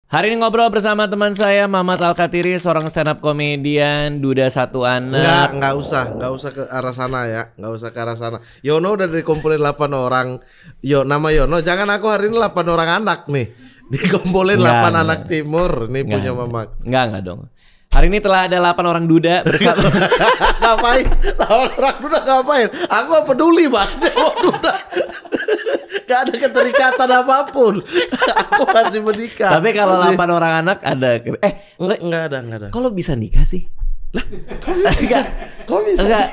Hari ini ngobrol bersama teman saya Mamat Al-Katiri, seorang stand up komedian, duda satu anak. Nggak usah ke arah sana ya, nggak usah ke arah sana. Yono udah dikumpulin 8 orang. Nama Yono, jangan aku hari ini 8 orang anak nih. Dikumpulin 8 anak timur, ini punya Mamat. Enggak dong. Hari ini telah ada 8 orang duda bersama. Ngapain? 8 orang duda ngapain? Aku gak peduli banget duda. Gak ada keterikatan apapun. Aku masih menikah. Tapi kalau 8 orang anak ada. Nggak ada. Kalau bisa nikah sih? Kok bisa? Enggak.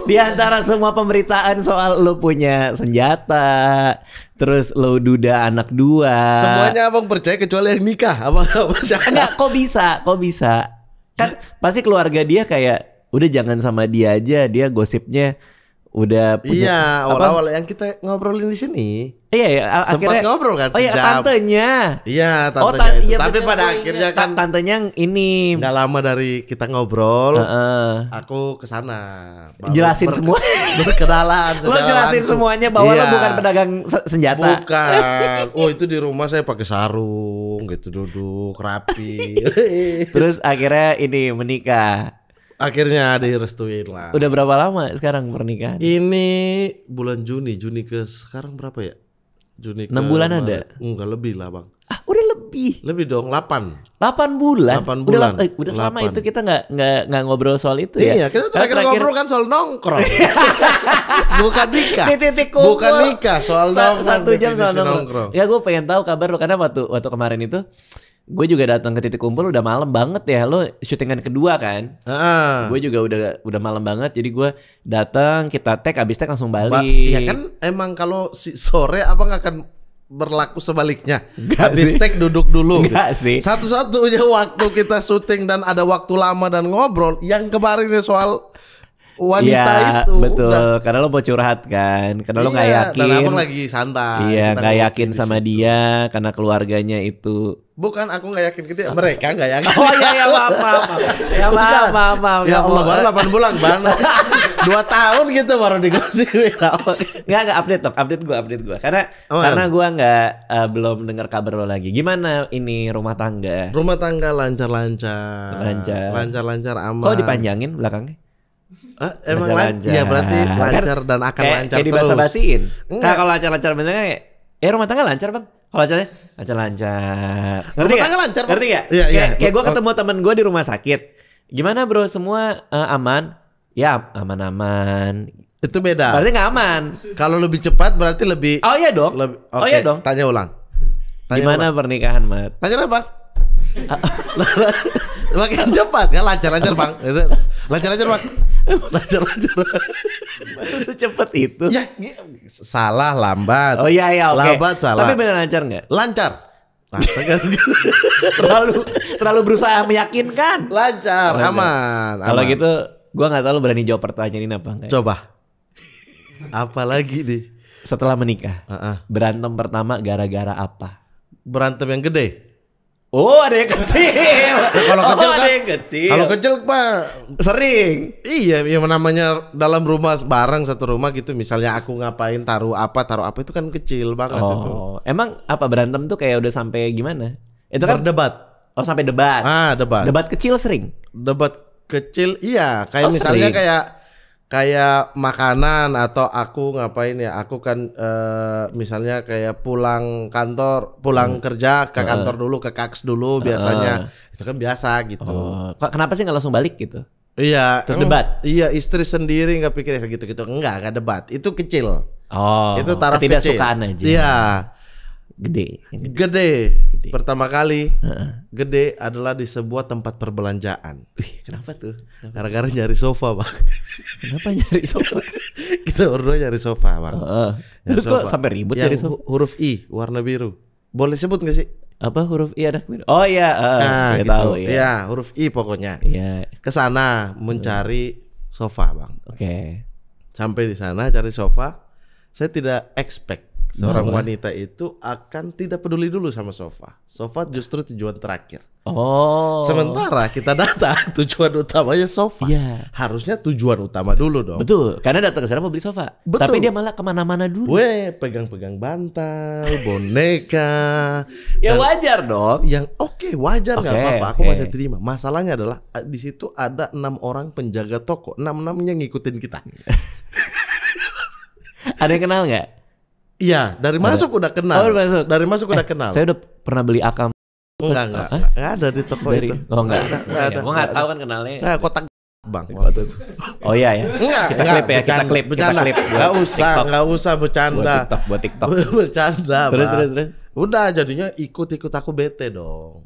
Di antara semua pemberitaan soal lo punya senjata, terus lo duda anak 2. Semuanya abang percaya kecuali yang nikah. Abang gak percaya. Enggak, kok bisa? Kan pasti keluarga dia kayak udah jangan sama dia aja, dia gosipnya udah punya. Iya, awal-awal yang kita ngobrolin di sini. Iya, sempat akhirnya ngobrol kan Oh iya, sejam. tantenya. Iya, tantenya itu. Iya, tapi bener, pada akhirnya kan tantenya yang ini. nggak lama dari kita ngobrol, aku kesana. Jelasin semua. Berkenalan. Lo jelasin langsung. semuanya bahwa Iya. lo bukan pedagang senjata. Bukan. Oh, itu di rumah saya pakai sarung gitu, duduk rapi. Terus akhirnya ini menikah. Akhirnya direstuin lah. Udah berapa lama sekarang pernikahan? Ini bulan Juni ke sekarang berapa ya? Juni 6 bulan ada? Enggak, lebih lah bang. Udah lebih. Lebih dong, 8 bulan. 8 bulan. Udah selama 8. itu kita nggak ngobrol soal itu ya. Iya, kita terakhir ngobrol kan soal nongkrong. Bukan nikah. Di titik kumpul. Bukan nikah, soal nongkrong. 1 jam soal nongkrong. Ya gue pengen tahu kabar lo, karena waktu kemarin itu gue juga datang ke titik kumpul udah malam banget ya. Lo syutingan kedua kan? Gue juga udah malam banget. Jadi gue datang, kita tag, abis tag langsung balik. Iya kan, emang kalau sore abang akan berlaku sebaliknya. Habis tag duduk dulu. Enggak sih. Satu-satunya waktu kita syuting dan ada waktu lama dan ngobrol yang kemarin soal wanita itu. Betul, karena lo mau curhat kan, karena lo nggak yakin. Dan abang lagi santai. Iya, nggak yakin sama dia karena keluarganya itu. Bukan, aku nggak yakin ke dia, mereka nggak yakin. Oh iya, maaf. Ya maaf. Ya Allah, baru 8 bulan bang. 2 tahun gitu baru digosipin. Nggak update gue. Karena gue nggak belum dengar kabar lo lagi. Gimana ini rumah tangga? Rumah tangga lancar aman. Kok dipanjangin belakangnya? Emang lancar? Iya berarti lancar dan akan lancar kayak terus. dibasa-basiin. Enggak. Kalau lancar-lancar benernya rumah tangga lancar bang. Kalau lancarnya lancar. Ngerti Rumah tangga lancar, Bang. Ngerti gak? Iya. Kayak gue ketemu temen gue di rumah sakit. Gimana bro, semua aman? Ya aman-aman. Itu beda. Berarti gak aman. Kalau lebih cepat berarti lebih. Oh iya dong. Oke, Oh iya dong. Tanya ulang. Gimana pernikahan Mat? Tanya apa? Makin cepat kan, lancar bang. Lancar bang. Lancar. Masa secepat itu? Ya, salah lambat. Oh iya oke. Lambat salah. Tapi benar lancar nggak? Lancar. terlalu berusaha meyakinkan. Lancar, aman. Kalau gitu, gua nggak tahu lo berani jawab pertanyaan ini apa enggak. Coba. Apa lagi nih? Setelah menikah, berantem pertama gara-gara apa? Berantem yang gede. Oh ada yang kecil. Kalau kecil kan, ada yang kecil. Kalau kecil pak sering. Iya, yang namanya dalam rumah bareng satu rumah gitu. Misalnya aku ngapain taruh apa itu kan kecil banget itu. Emang apa berantem tuh kayak udah sampai gimana? Itu kan berdebat. Oh sampai debat. Debat. Debat kecil sering. Debat kecil iya. Kayak misalnya sering. kayak makanan atau aku ngapain ya? Aku kan misalnya kayak pulang kerja ke kantor dulu, ke kaks dulu biasanya. Itu kan biasa gitu. Kenapa sih nggak langsung balik gitu? Iya. Terus debat? Iya, istri sendiri nggak pikir gitu-gitu. Enggak debat. Itu kecil. Itu taraf ketidaksukaan kecil. aja. Iya. Gede. Pertama kali gede adalah di sebuah tempat perbelanjaan. Kenapa tuh? Gara-gara nyari sofa bang. Kenapa nyari sofa? Kita berdua nyari sofa bang. Terus kok sampai ribut yang nyari sofa? Huruf I warna biru. Boleh sebut gak sih? Apa huruf I ada? Oh iya, gitu. tahu ya. Iya, huruf I pokoknya. Iya. Kesana mencari sofa bang. Oke. Sampai di sana cari sofa. Saya tidak expect Seorang wanita itu akan tidak peduli dulu sama sofa. Sofa justru tujuan terakhir. Sementara kita datang tujuan utamanya sofa. Harusnya tujuan utama dulu dong. Betul, karena datang ke sana mau beli sofa. Tapi dia malah kemana-mana dulu. Pegang-pegang bantal, boneka. Ya wajar dong. Yang wajar, nggak apa-apa. Aku masih terima. Masalahnya adalah di situ ada 6 orang penjaga toko. 6-6-nya ngikutin kita. Ada yang kenal nggak? Iya, dari masuk udah kenal. Dari masuk udah kenal. Saya udah pernah beli akam. Enggak ada di toko itu. Enggak ada. Gua enggak tahu kan kenalnya. Nah, kotak Bang waktu itu. Oh iya ya. Kita klip. Enggak usah bercanda. Buat TikTok. Bercanda. Terus. Udah jadinya ikut aku bete dong.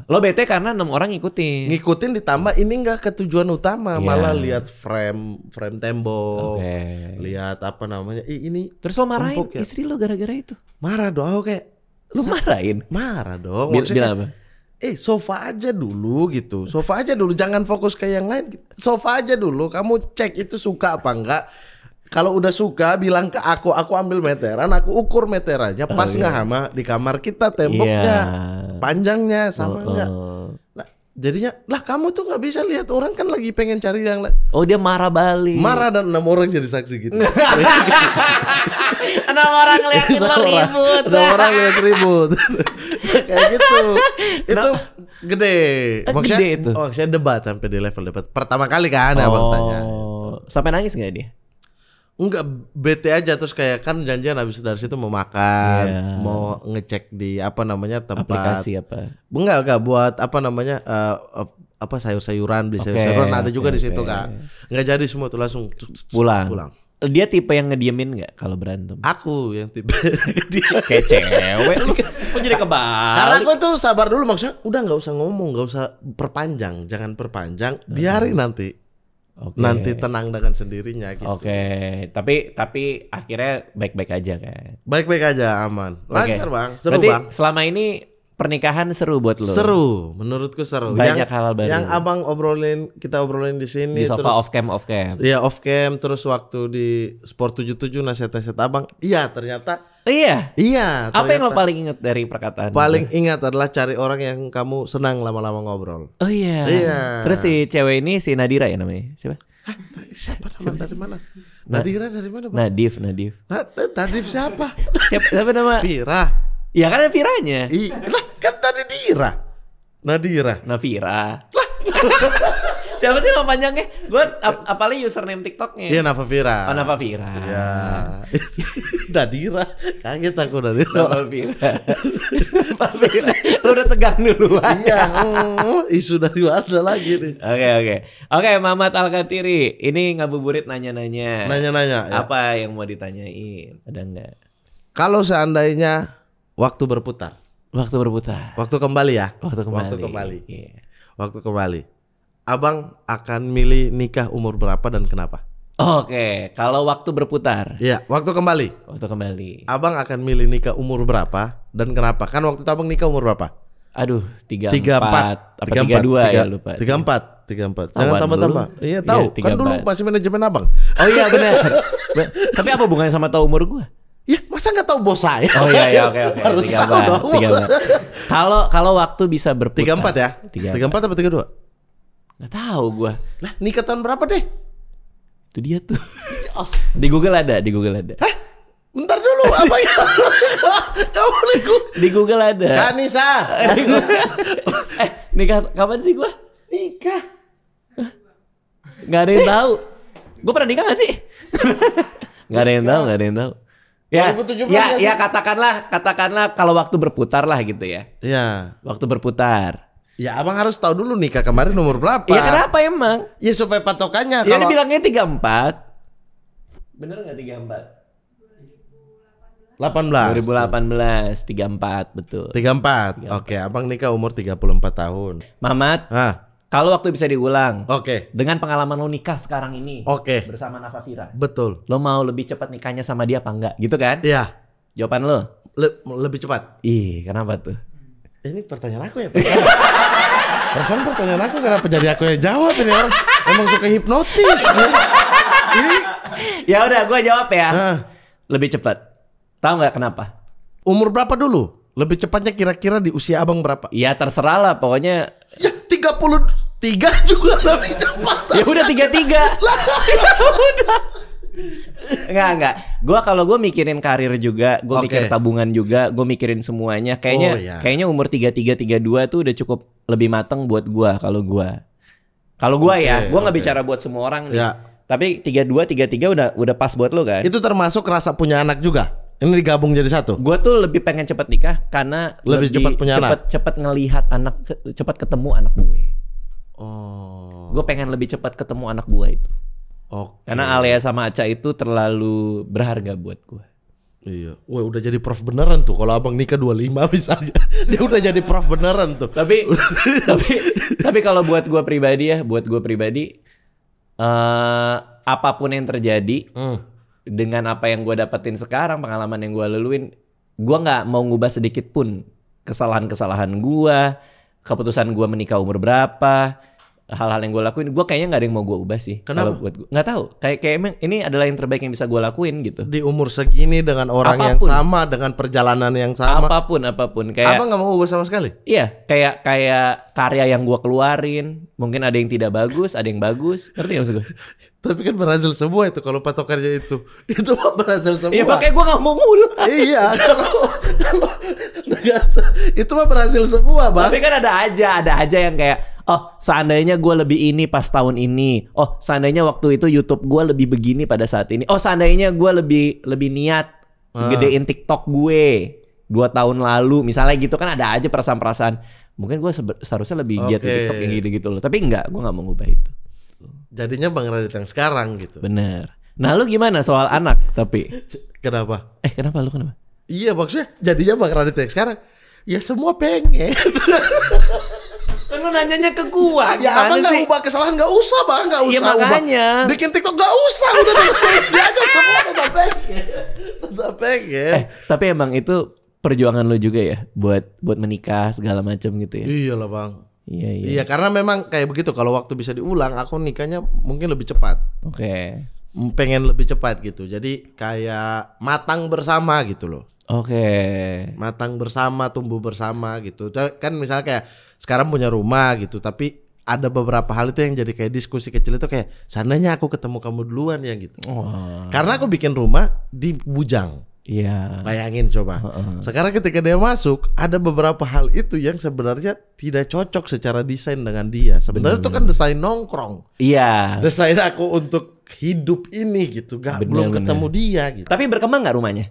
Lo bete karena 6 orang ngikutin ditambah ini enggak ke tujuan utama, malah lihat frame tembok. Lihat apa namanya? Ini. Terus lo marahin istri lo gara-gara itu? Marah dong, kayak lu marahin? Marah dong. Bilang apa? Sofa aja dulu gitu. Sofa aja dulu, jangan fokus ke yang lain. Sofa aja dulu, kamu cek itu suka apa enggak. Kalau udah suka bilang ke aku ambil meteran, aku ukur meterannya pas nggak sama di kamar kita temboknya, panjangnya sama nggak. Nah, jadinya lah kamu tuh nggak bisa lihat orang kan lagi pengen cari yang lain. Oh dia marah balik. Marah dan 6 orang jadi saksi gitu. 6 orang ngeliatin lo ribut. 6 orang ngeliat ribut. Kayak gitu. Itu gede. Maksudnya debat sampai di level debat. Pertama kali kan abang tanya. Sampai nangis nggak dia? Enggak, bete aja terus kayak kan janjian habis dari situ mau makan, mau ngecek di apa namanya tempat aplikasi apa? Enggak buat apa namanya apa sayur-sayuran, beli sayur-sayuran ada juga di situ kan. Enggak jadi semua tuh langsung pulang. Dia tipe yang ngediemin nggak kalau berantem? Aku yang tipe kayak cewek lu. Kok jadi kebalik? Karena aku tuh sabar dulu, maksudnya udah nggak usah ngomong, nggak usah perpanjang, jangan perpanjang, biarin nanti. Nanti tenang dengan sendirinya gitu. Tapi akhirnya baik-baik aja kan? Baik-baik aja, aman. Lancar Bang, seru. Berarti Bang. Selama ini pernikahan seru buat lo? Seru, menurutku seru. Banyak hal baru. Yang abang kita obrolin di sini. Di sofa terus, off cam. Iya off cam, terus waktu di Sport 77 nasihat abang. Iya ternyata. Iya. Ternyata. Apa yang lo paling ingat dari perkataan? Paling ingat adalah cari orang yang kamu senang lama-lama ngobrol. Oh iya. Terus si cewek ini si Nadira ya namanya? Siapa? Siapa nama dari mana? Nadira dari mana Bang? Nadif. Nadif siapa? Siapa nama? Vira. Ya kan ada Viranya. Lah kan tadi Nadira. Navira. Siapa sih nama panjangnya? Gue apalagi username TikToknya. Iya Nava Vira. Oh Nava Vira. Iya. Nadira. Kaget aku Nadira. Nava Vira. Lu udah tegang duluan. Iya. Isu dari mana lagi nih? Oke, Mamat Al-Katiri. Ini ngabuburit nanya-nanya. Ya. Apa yang mau ditanyain? Ada enggak? Kalau seandainya waktu berputar. Waktu kembali ya. Waktu kembali. Abang akan milih nikah umur berapa dan kenapa? Oke, kalau waktu berputar. Iya, waktu kembali. Abang akan milih nikah umur berapa dan kenapa? Kan waktu itu abang nikah umur berapa? Aduh, 34 apa 32 ya lupa. 34. Jangan tambah-tambah. Iya tahu. Kan dulu masih manajemen abang. Oh iya benar. Tapi apa hubungannya sama tahu umur gua? Ya masa nggak tahu bos saya? Oh iya oke. Harus tahu dong. Kalau waktu bisa berputar. 34 ya? 34 apa 32? Nggak tahu gua. Lah nikah tahun berapa deh? Itu dia tuh. Di Google ada. Hah? Bentar dulu apa ya? Kamu di Google ada. Kanisa. Nikah kapan sih gua? Nikah. Nggak ada yang tahu. Gua pernah nikah nggak sih? Nggak ada yang tahu. Ya katakanlah kalau waktu berputar lah gitu ya. Iya. Waktu berputar. Ya abang harus tahu dulu nikah kemarin umur berapa. Ya kenapa emang? Ya supaya patokannya. Ya kalau... dia bilangnya 34. Bener nggak 34? 2018 34 betul. 34. Oke, abang nikah umur 34 tahun. Mamat. Kalau waktu bisa diulang. Dengan pengalaman lo nikah sekarang ini. Bersama Nava Vira. Betul. Lo mau lebih cepat nikahnya sama dia apa enggak? Gitu kan? Iya. Jawaban lo? Lebih cepat. Kenapa tuh? Ini pertanyaan aku ya. Perasaan pertanyaan aku kenapa jadi aku yang jawab ini orang emang suka hipnotis. Ini. Ya udah, gue jawab ya. Lebih cepat. Tahu nggak kenapa? Umur berapa dulu? Lebih cepatnya kira-kira di usia abang berapa? Ya terserah lah, pokoknya. Ya 33 juga lebih cepat. Ya udah 33. Udah. Enggak. Kalau gue mikirin karir juga, gue mikir tabungan juga, gue mikirin semuanya. Kayaknya umur 33 32 tuh udah cukup lebih mateng buat gue kalau gue. Kalau gue ya, gue nggak bicara buat semua orang nih. Ya. Tapi 32 33 udah pas buat lo kan? Itu termasuk rasa punya anak juga. Ini digabung jadi satu. Gue tuh lebih pengen cepet nikah karena lebih cepat punya anak. Cepet ngelihat anak, cepet ketemu anak gue. Oh. Gue pengen lebih cepat ketemu anak gue itu. Karena Alea sama Aca itu terlalu berharga buat gue. Iya. Wah, udah jadi prof beneran tuh. Kalau abang nikah 25 misalnya, dia udah jadi prof beneran tuh. Tapi kalau buat gue pribadi, apapun yang terjadi, dengan apa yang gue dapetin sekarang, pengalaman yang gue laluin, gue nggak mau ngubah sedikit pun kesalahan gue, keputusan gue menikah umur berapa, hal-hal yang gue lakuin. Gue kayaknya nggak ada yang mau gue ubah sih. Kenapa? Buat gue nggak tahu. Kayak emang ini adalah yang terbaik yang bisa gue lakuin gitu. Di umur segini dengan orang yang sama, dengan perjalanan yang sama. Apapun. Kayak abang nggak mau ubah sama sekali. Iya, kayak karya yang gue keluarin. Mungkin ada yang tidak bagus, ada yang bagus. Ngerti nggak maksud gue? Tapi kan berhasil semua itu kalau patokannya itu mah berhasil semua. Iya, makanya gue nggak mau ngulang. Iya, kalau itu mah berhasil semua, Bang. Tapi kan ada aja yang kayak, oh seandainya gue lebih ini pas tahun ini, oh seandainya waktu itu YouTube gue lebih begini pada saat ini, oh seandainya gue lebih niat gedein TikTok gue 2 tahun lalu, misalnya gitu kan. Ada aja perasaan-perasaan. Mungkin gue seharusnya lebih giat di TikTok yang gitu-gitu loh. Tapi enggak, gue nggak mau ngubah itu. Jadinya Bang Radit yang sekarang gitu. Bener. Nah lu gimana soal anak tapi? Kenapa? Kenapa? Iya maksudnya jadinya Bang Radit yang sekarang. Ya semua pengen. Kan lu nanyanya ke gua. Ya abang gak ubah kesalahan, gak usah Bang. Gak usah. Iya makanya ubah. Bikin TikTok gak usah. Udah dia aja semua tetap pengen. Tapi emang itu perjuangan lu juga ya buat menikah segala macam gitu ya. Iyalah Bang. Iya karena memang kayak begitu. Kalau waktu bisa diulang, aku nikahnya mungkin lebih cepat. Pengen lebih cepat gitu. Jadi kayak matang bersama gitu loh. Matang bersama, tumbuh bersama gitu. Kan misalnya kayak sekarang punya rumah gitu, tapi ada beberapa hal itu yang jadi kayak diskusi kecil itu kayak seandainya aku ketemu kamu duluan ya gitu. Karena aku bikin rumah di Bujang. Iya. Bayangin coba. Sekarang ketika dia masuk, ada beberapa hal itu yang sebenarnya tidak cocok secara desain dengan dia. Sebenarnya itu kan desain nongkrong. Iya. Desain aku untuk hidup ini gitu. Belum ketemu dia gitu. Tapi berkembang nggak rumahnya?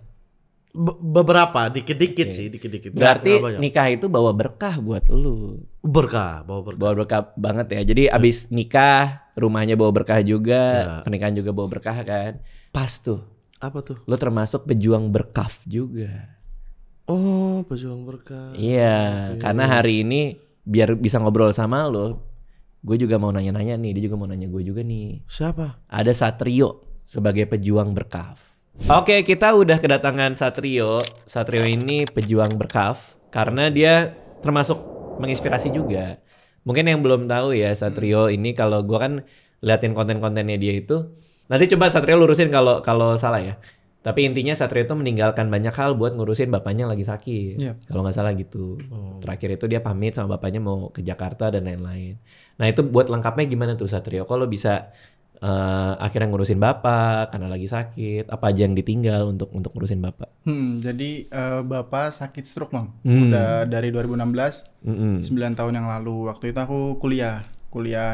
Beberapa, dikit-dikit sih, dikit-dikit. Berarti nikah itu bawa berkah buat lu. Bawa berkah banget ya. Jadi abis nikah, rumahnya bawa berkah juga, pernikahan juga bawa berkah kan. Pas tuh. Apa tuh? Lo termasuk pejuang berkaf juga. Oh, pejuang berkah. Iya, karena hari ini biar bisa ngobrol sama lo, gue juga mau nanya-nanya nih, dia juga mau nanya gue juga nih. Siapa? Ada Satrio sebagai pejuang berkaf. Oke, kita udah kedatangan Satrio. Satrio ini pejuang berkaf karena dia termasuk menginspirasi juga. Mungkin yang belum tahu ya, Satrio ini kalau gue kan liatin konten-kontennya dia itu. Nanti coba Satrio lurusin kalau salah ya. Tapi intinya Satrio itu meninggalkan banyak hal buat ngurusin bapaknya lagi sakit. Kalau nggak salah gitu. Terakhir itu dia pamit sama bapaknya mau ke Jakarta dan lain-lain. Nah itu buat lengkapnya gimana tuh Satrio? Kalau bisa akhirnya ngurusin bapak karena lagi sakit. Apa aja yang ditinggal untuk ngurusin bapak? Jadi bapak sakit stroke Bang. Udah dari 2016, 9 tahun yang lalu. Waktu itu aku kuliah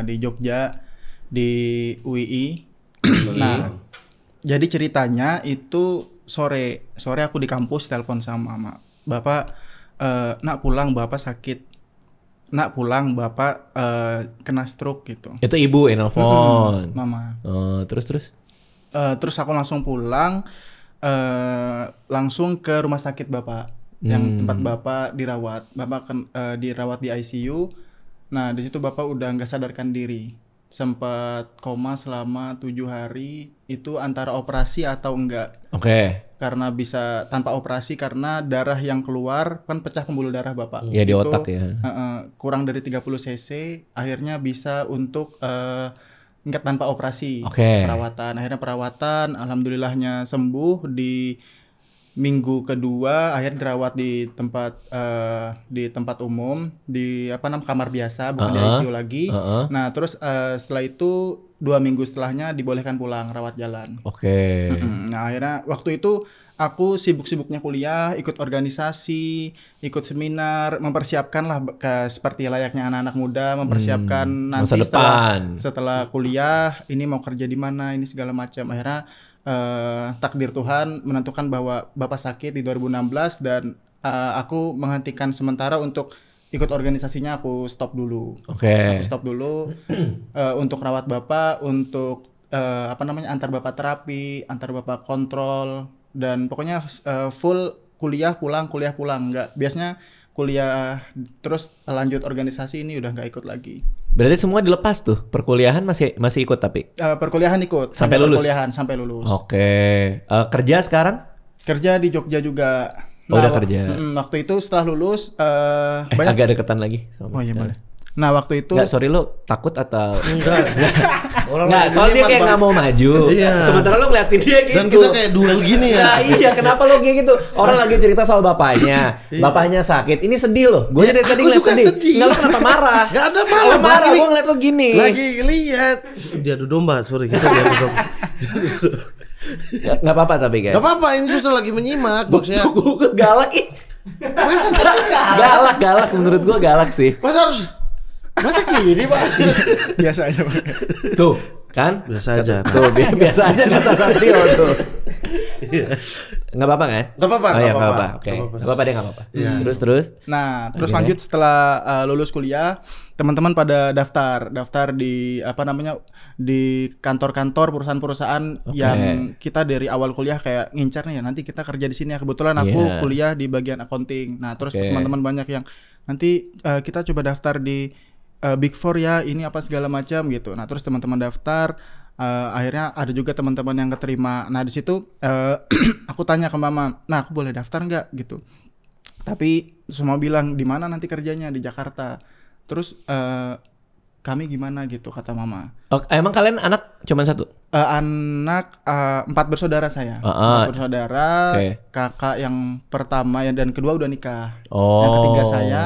di Jogja di UII. Nah, jadi ceritanya itu sore aku di kampus telepon sama mama. Bapak, nak pulang bapak sakit. Nak pulang bapak kena stroke gitu. Itu ibu yang nelfon. Mama. Terus? Terus aku langsung pulang, langsung ke rumah sakit bapak. Yang tempat bapak dirawat. Bapak dirawat di ICU. Nah, di situ bapak udah nggak sadarkan diri. Sempat koma selama 7 hari, itu antara operasi atau enggak. Karena bisa tanpa operasi karena darah yang keluar kan pecah pembuluh darah bapak. Ya di otak ya. Kurang dari 30 cc, akhirnya bisa untuk enggak tanpa operasi. Perawatan, akhirnya perawatan, alhamdulillahnya sembuh minggu kedua akhirnya dirawat di tempat umum, di kamar biasa, bukan di ICU lagi. Nah terus setelah itu 2 minggu setelahnya dibolehkan pulang rawat jalan. Oke. Nah akhirnya waktu itu aku sibuk-sibuknya kuliah, ikut organisasi, ikut seminar, mempersiapkan lah seperti layaknya anak-anak muda, mempersiapkan nanti setelah kuliah ini mau kerja di mana, ini segala macam. Akhirnya takdir Tuhan menentukan bahwa bapak sakit di 2016 dan aku menghentikan sementara untuk ikut organisasinya, aku stop dulu. Aku stop dulu untuk rawat bapak, untuk antar bapak terapi, antar bapak kontrol, dan pokoknya full kuliah pulang. Nggak, biasanya kuliah terus lanjut organisasi, ini udah nggak ikut lagi. Berarti semua dilepas tuh, perkuliahan masih ikut tapi? Perkuliahan ikut sampai lulus. Sampai lulus. Kerja sekarang? Kerja di Jogja juga. Udah kerja. Waktu itu setelah lulus banyak. Agak deketan lagi. Iya boleh. Nah waktu itu nggak, sorry lo takut atau nggak, soalnya dia kayak nggak mau maju. Sementara lo ngeliatin dia gitu. Dan kita kayak duel gini ya. Nah, iya, kenapa lo kayak gitu? Orang lagi cerita soal bapaknya, bapaknya sakit. Ini sedih lo. Gue dari tadi ngeliat sedih. Nggak, lo kenapa marah? Nggak ada marah. Gue ngeliat lo gini. Lagi lihat dia adu domba. Sorry, kita dia adu domba. Nggak apa-apa tapi kan. Nggak apa-apa, ini justru lagi menyimak. Gue galak galak menurut gue galak sih. Masa gini Pak? Biasa aja Pak. Tuh kan? Biasa aja. Tuh biasa aja kata Satrio tuh. Nggak apa-apa kan? Nggak apa-apa. Oh, nggak apa-apa. Oke. Nggak apa-apa deh, nggak apa-apa. Terus. Nah terus lanjut setelah lulus kuliah, teman-teman pada daftar di di kantor-kantor perusahaan-perusahaan yang kita dari awal kuliah kayak ngincar nih ya, nanti kita kerja di sini ya. Kebetulan aku kuliah di bagian accounting. Nah terus teman-teman banyak yang nanti kita coba daftar di Big Four ya, ini apa segala macam gitu. Nah terus teman-teman daftar, akhirnya ada juga teman-teman yang keterima. Nah di situ aku tanya ke mama, nah aku boleh daftar nggak gitu. Tapi semua bilang di mana nanti kerjanya, di Jakarta. Terus kami gimana gitu kata mama. Emang kalian anak cuma satu? Anak 4 bersaudara saya. 4 bersaudara. Kakak yang pertama dan kedua udah nikah. Yang ketiga saya.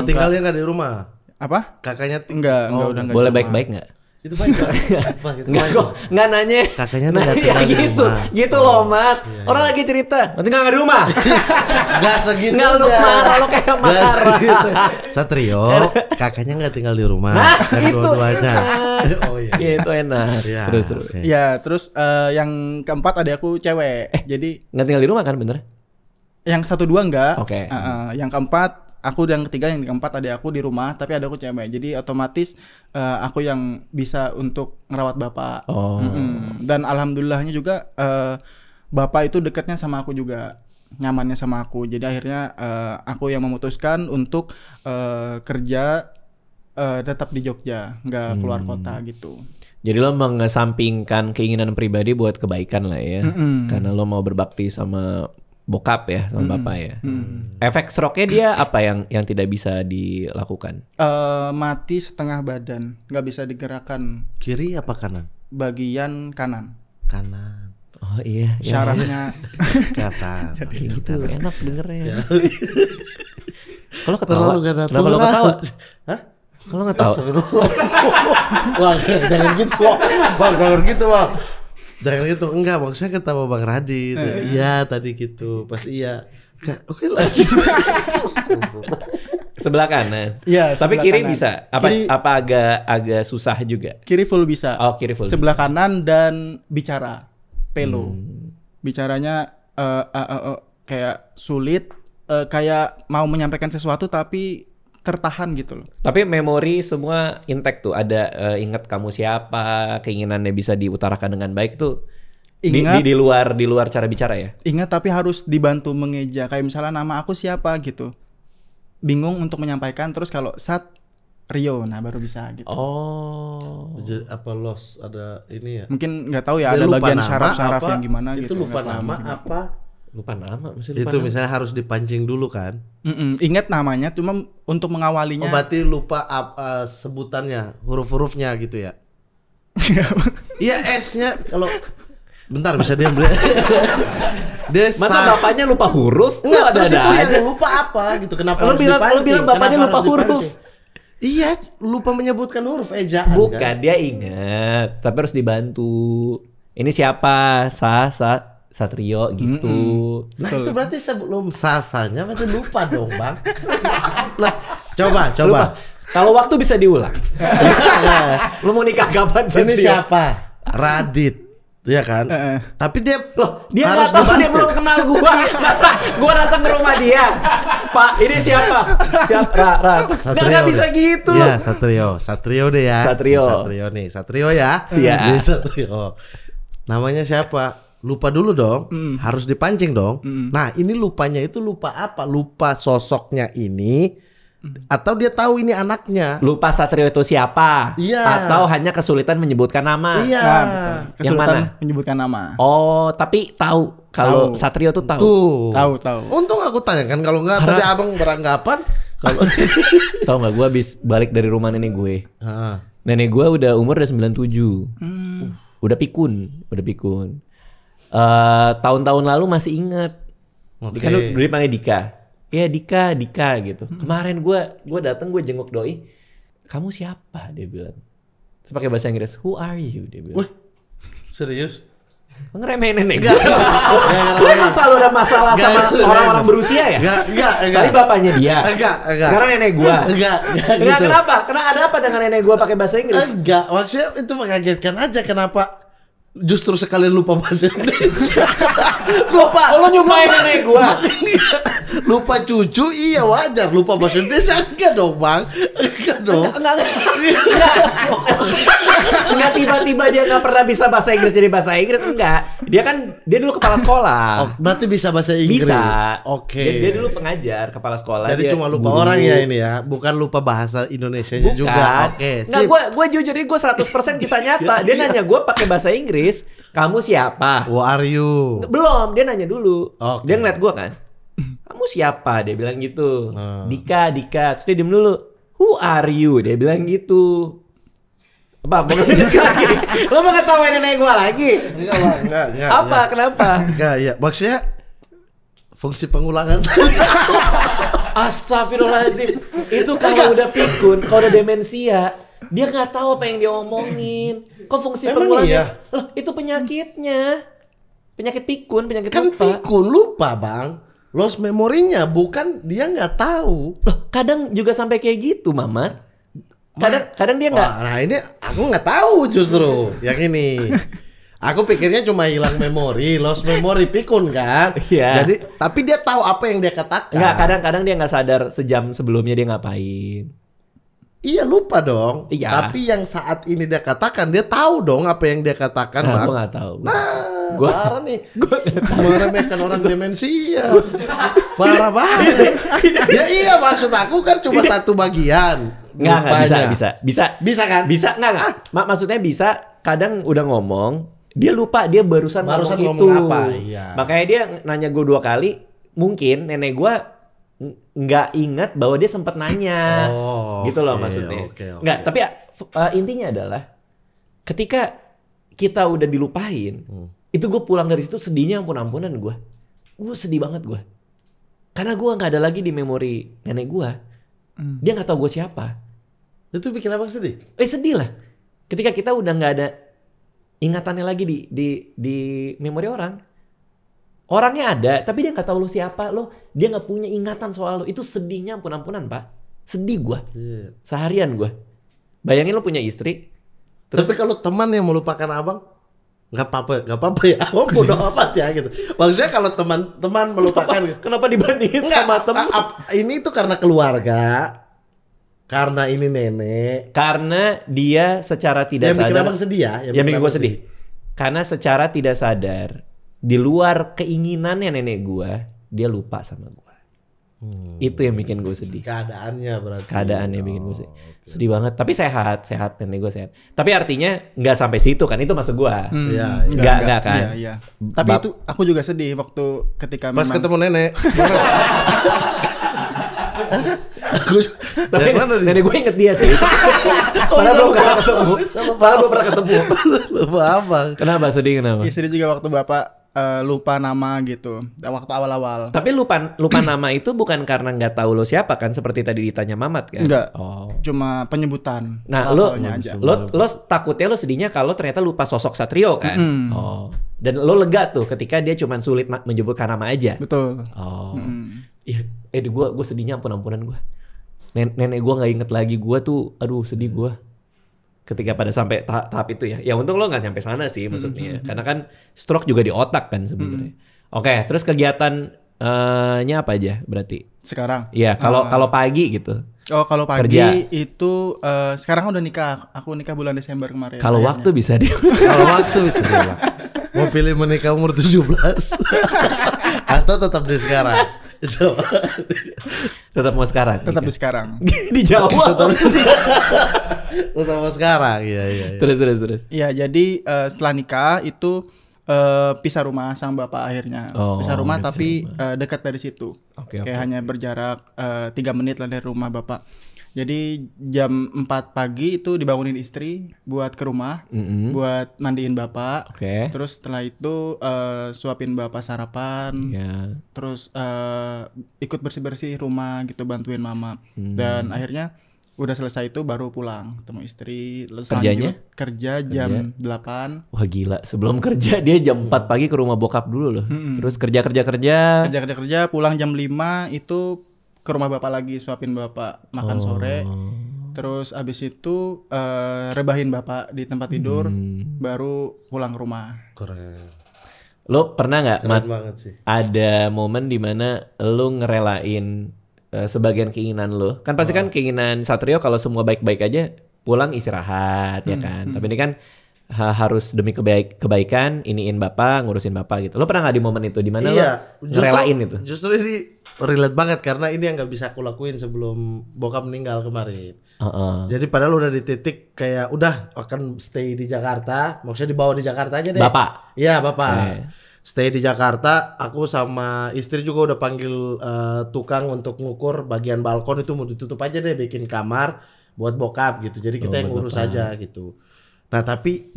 Tinggalnya nggak di rumah? Apa? Kakaknya enggak udah enggak. Boleh baik-baik enggak? Itu baik. Enggak kok, enggak nanya. Kakaknya enggak tinggal di rumah. Gitu loh, Mat. Orang lagi cerita, tinggal enggak di rumah. Enggak segitu. Enggak, lu marah, lo kayak marah. Satrio, kakaknya enggak tinggal di rumah. Nah, itu. Dua-duanya. Oh iya. Itu enak. Terus. Ya, terus yang keempat ada aku cewek. Jadi enggak tinggal di rumah kan, bener? Yang 1 2 enggak. Oke. Yang keempat aku, yang ketiga, yang keempat ada aku di rumah, tapi ada aku cewek. Jadi otomatis aku yang bisa untuk ngerawat bapak. Dan alhamdulillahnya juga bapak itu dekatnya sama aku juga, nyamannya sama aku. Jadi akhirnya aku yang memutuskan untuk kerja tetap di Jogja, nggak keluar kota gitu. Jadi lo mengesampingkan keinginan pribadi buat kebaikan lah ya, karena lo mau berbakti sama bokap ya, sama bapak ya. Efek stroke-nya dia apa yang tidak bisa dilakukan? Mati setengah badan, nggak bisa digerakkan. Kiri apa kanan? Bagian kanan. Kanan. Oh iya. Syarafnya kanan. Jadi gitu enak dengernya. Kalau ketawa, kenapa lo ketawa? Hah? Kalau nggak tahu? Wah, jangan gitu, Bang. Jangan gitu, Bang. Jangan gitu, enggak, maksudnya ketawa Bang Radit. Iya tadi gitu, pas iya. Oke lah. Sebelah kanan. Iya. Tapi kiri kanan. bisa. Apa agak susah juga? Kiri full bisa. Oh, kiri full. Sebelah kanan dan bicara, pelo. Bicaranya kayak sulit, kayak mau menyampaikan sesuatu tapi tertahan gitu loh. Tapi memori semua intact tuh. Ada ingat kamu siapa, keinginannya bisa diutarakan dengan baik tuh. Ingat, di luar cara bicara ya. Ingat, tapi harus dibantu mengeja. Kayak misalnya nama aku siapa gitu. Bingung untuk menyampaikan, terus kalau Rio, nah baru bisa gitu. Oh. Jadi apa loss ada ini ya? Mungkin nggak tahu ya, ada bagian syaraf-syaraf yang gimana itu gitu. Itu lupa nama apa? Lupa nama, itu nama. Misalnya harus dipancing dulu kan? Ingat namanya, cuma untuk mengawalinya. Oh, berarti lupa sebutannya, huruf-hurufnya gitu ya? Iya, S-nya kalau Bentar bisa diam dulu. Masa bapaknya lupa huruf? Enggak, terus itu yang lupa apa gitu. Kenapa lu bilang bapaknya lupa huruf? Iya, lupa menyebutkan huruf ejaan. Bukan, kan? Dia ingat, tapi harus dibantu. Ini siapa? Satrio gitu. Nah, itu berarti sebelum sasanya berarti lupa dong, Bang. Nah, coba. Lupa. Kalau waktu bisa diulang. Lu mau nikah kapan, Satrio? Ini siapa? Radit. Iya kan? Tapi dia nggak tahu, dia belum kenal gua. Masa gua datang ke rumah dia? Pak, ini siapa? Nggak bisa gitu. Iya, Satrio deh ya. Satrio ya. Iya. Satrio. Namanya siapa? Lupa dulu dong. Harus dipancing dong. Nah, ini lupanya itu lupa apa? Lupa sosoknya ini. Atau dia tahu ini anaknya. Lupa Satrio itu siapa? Iya. Atau hanya kesulitan menyebutkan nama? Iya. Nah, betul. Kesulitan yang mana? menyebutkan nama. Oh, tapi tahu kalau Satrio tuh tahu. Tahu. Untung aku tanya kan, kalau nggak tadi abang beranggapan. Tahu nggak? Gue habis balik dari rumah nenek gue. Nenek gue udah umur 97. Udah pikun. Tahun-tahun lalu masih ingat. Kan dulu dipanggil Dika. Ya Dika gitu. Kemarin gue datang, gue jenguk doi. Kamu siapa? Dia bilang. Terus pakai bahasa Inggris. Who are you? Dia bilang. Wih, serius? Ngeremehin nenek gue. Lu emang selalu ada masalah sama orang-orang berusia ya? Enggak. Tadi bapaknya dia. Enggak. Sekarang nenek gue. Enggak gitu. Kenapa? Karena ada apa dengan nenek gue pakai bahasa Inggris? Enggak, maksudnya itu mengagetkan aja. Kenapa justru sekalian lupa bahasa Indonesia? Lupa. Lu nyumpahin nenek gue. Lupa cucu, iya wajar. Lupa bahasa Indonesia enggak dong, Bang. Enggak dong. Enggak tiba-tiba dia nggak pernah bisa bahasa Inggris jadi bahasa Inggris, enggak. Dia dulu kepala sekolah. Oh, berarti bisa bahasa Inggris. Bisa. Oke. Dia dulu pengajar, kepala sekolah. Jadi cuma lupa guru. Orang ya ini ya, bukan lupa bahasa Indonesianya juga. Oke. Enggak, gue jujur, gue 100% kisah nyata. Dia nanya gue pakai bahasa Inggris, kamu siapa? Who are you? Belum, dia nanya dulu. Okay. Dia ngeliat gue kan. Kamu siapa? Dia bilang gitu. Dika. Terus dia diem dulu. Who are you? Dia bilang gitu. Apa? Mau ngeliat lagi? Lo mau ketawain nenek gue lagi? Enggak. Apa? Kenapa? Enggak, ya. Maksudnya fungsi pengulangan. Astagfirullahaladzim. Itu kalau udah pikun, kalau udah demensia, dia nggak tahu apa yang dia omongin. Kok fungsi pengulangan? Iya? Loh, itu penyakitnya. Penyakit pikun, penyakit kan lupa. Kan pikun lupa, Bang. Lost memorinya, bukan dia nggak tahu. Loh, kadang juga sampai kayak gitu, Mamat. Kadang dia nggak. Nah ini aku nggak tahu justru yang ini. Aku pikirnya cuma hilang memori, lost memory, pikun kan. Iya. Jadi tapi dia tahu apa yang dia katakan. Nggak, kadang dia nggak sadar sejam sebelumnya dia ngapain. Iya lupa dong. Iya. Tapi yang saat ini dia katakan, dia tau dong apa yang dia katakan, Bang. Gue nggak tahu. Gue parah nih. Gue meremehkan orang demensia. Parah banget. Ya iya, maksud aku kan cuma satu bagian. Nggak bisa kan? Bisa nggak? Maksudnya bisa. Kadang udah ngomong, dia lupa dia barusan ngomong itu. Apa? Iya. Makanya dia nanya gue 2 kali. Mungkin nenek gue nggak ingat bahwa dia sempat nanya, gitu loh maksudnya. Nggak, tapi intinya adalah ketika kita udah dilupain, itu gue pulang dari situ sedihnya ampun-ampunan gue sedih banget gue, karena gue nggak ada lagi di memori nenek gue, dia nggak tahu gue siapa. Itu bikin apa sedih? Sedih lah, ketika kita udah nggak ada ingatannya lagi di memori orang. Orangnya ada, tapi dia nggak tahu lo siapa, dia nggak punya ingatan soal lo. Itu sedihnya ampun-ampunan, Pak. Sedih gue, seharian gue. Bayangin lo punya istri. Terus... Tapi kalau teman yang melupakan abang, nggak apa-apa ya. Abang bodoh amat ya gitu. Maksudnya kalau teman melupakan, kenapa dibandingin sama teman? Ini tuh karena keluarga, karena ini nenek. Karena dia secara tidak sadar. Yang bikin abang sedih ya? Yang bikin gue sedih. Karena secara tidak sadar. Di luar keinginannya nenek gue, dia lupa sama gue. Itu yang bikin gue sedih. Keadaannya berarti. Keadaannya bikin gue sedih. Sedih banget. Tapi sehat nenek gue sehat. Tapi artinya nggak sampai situ kan? Itu maksud gue. Nggak kan? Iya. Tapi itu aku juga sedih waktu ketika pas ketemu nenek. Tapi nenek gue inget dia sih. Padahal belum pernah ketemu. Lupa apa? Kenapa sedih kenapa? Ya, sedih juga waktu bapak lupa nama gitu. Waktu awal-awal. Tapi lupa nama itu bukan karena nggak tahu lo siapa kan, seperti tadi ditanya Mamat kan? Enggak. Oh. Cuma penyebutan. Nah, lo takutnya lo sedihnya kalau ternyata lupa sosok Satrio kan? Oh. Dan lo lega tuh ketika dia cuma sulit menyebutkan nama aja. Betul. Oh. Iya, gue sedihnya ampunan gue. Nenek gue nggak inget lagi gue tuh, aduh sedih gue. Ketika pada sampai tahap itu ya. Ya untung lo nggak nyampe sana sih maksudnya. Karena kan stroke juga di otak kan sebenarnya. Oke, terus kegiatannya apa aja berarti? Sekarang? Iya, kalau pagi gitu. Oh, kalau pagi kerja. Itu sekarang udah nikah. Aku nikah bulan Desember kemarin. Kalau waktu bisa dia. Kalau waktu bisa dia. Mau pilih menikah umur 17 atau tetap di sekarang? Coba. Tetap mau sekarang. Tetap di sekarang. Dijawab. Tetap mau sekarang. Iya. Terus. Iya, jadi setelah nikah itu pisah rumah sama bapak akhirnya. Pisah rumah tapi dekat dari situ. Kayak hanya berjarak 3 menit lah dari rumah bapak. Jadi jam 4 pagi itu dibangunin istri buat ke rumah, buat mandiin bapak. Terus setelah itu suapin bapak sarapan. Terus ikut bersih-bersih rumah gitu, bantuin mama. Dan akhirnya udah selesai itu baru pulang ketemu istri. Terus kerjanya? Kerja jam 8. Wah gila, sebelum kerja dia jam 4 pagi ke rumah bokap dulu loh. Terus kerja, pulang jam 5 itu ke rumah bapak lagi, suapin bapak makan sore. Terus abis itu rebahin bapak di tempat tidur, baru pulang ke rumah. Keren. Lo pernah nggak banget sih. Ada momen dimana lo ngerelain sebagian keinginan lo? Kan pasti kan keinginan Satrio kalau semua baik-baik aja pulang istirahat ya kan. Tapi ini kan harus demi kebaikan iniin bapak, ngurusin bapak gitu. Lo pernah nggak di momen itu dimana lo ngerelain itu? Justru ini relate banget karena ini yang nggak bisa aku lakuin sebelum bokap meninggal kemarin. Jadi padahal udah di titik kayak udah akan stay di Jakarta, maksudnya dibawa di Jakarta aja deh. Bapak? Iya bapak. Stay di Jakarta, aku sama istri juga udah panggil tukang untuk ngukur bagian balkon itu mau ditutup aja deh, bikin kamar buat bokap gitu. Jadi kita yang urus aja gitu. Nah tapi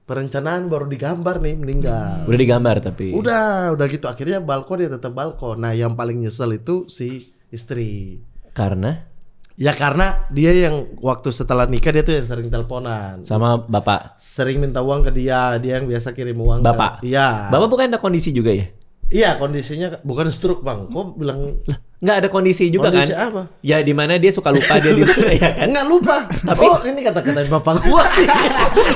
perencanaan baru digambar nih meninggal. Udah digambar tapi. Udah gitu akhirnya balkon ya tetap balkon. Nah yang paling nyesel itu si istri. Karena? Ya karena dia yang waktu setelah nikah dia tuh yang sering teleponan. Sama bapak? Sering minta uang ke dia yang biasa kirim uang. Bapak? Iya. Bapak bukan ada kondisi juga ya? Iya kondisinya bukan stroke bang. Kok bilang? Nggak ada kondisi juga kondisi kan? Apa? Ya di mana dia suka lupa dia di mana ya kan? Nggak lupa. Tapi ini kata-kata bapak gua.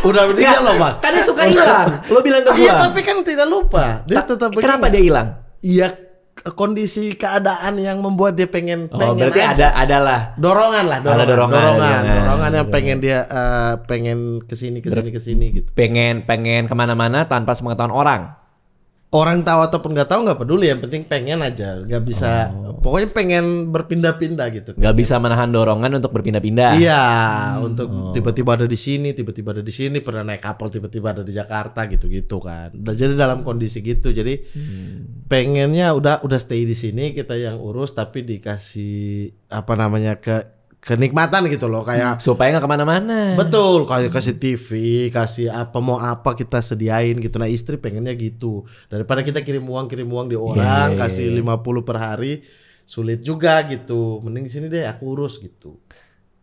Udah meninggal loh bang. Kan dia suka hilang. Lo bilang ke gua. Iya tapi kan tidak lupa. Dia tetap begini. Kenapa dia hilang? Iya kondisi keadaan yang membuat dia pengen berarti aja. adalah dorongan yang pengen dia pengen kesini gitu. Pengen kemana-mana tanpa sepengetahuan orang tahu ataupun nggak tahu nggak peduli, yang penting pengen aja, nggak bisa pokoknya pengen berpindah-pindah gitu. Nggak bisa menahan dorongan untuk berpindah-pindah. Iya, untuk tiba-tiba ada di sini, pernah naik kapal tiba-tiba ada di Jakarta gitu kan. Jadi dalam kondisi gitu, jadi pengennya udah stay di sini kita yang urus, tapi dikasih kenikmatan gitu loh, kayak supaya nggak kemana-mana. Betul, kayak kasih TV, kasih mau apa kita sediain gitu. Nah istri pengennya gitu, daripada kita kirim uang di orang, kasih 50 per hari sulit juga gitu, mending di sini deh aku urus gitu.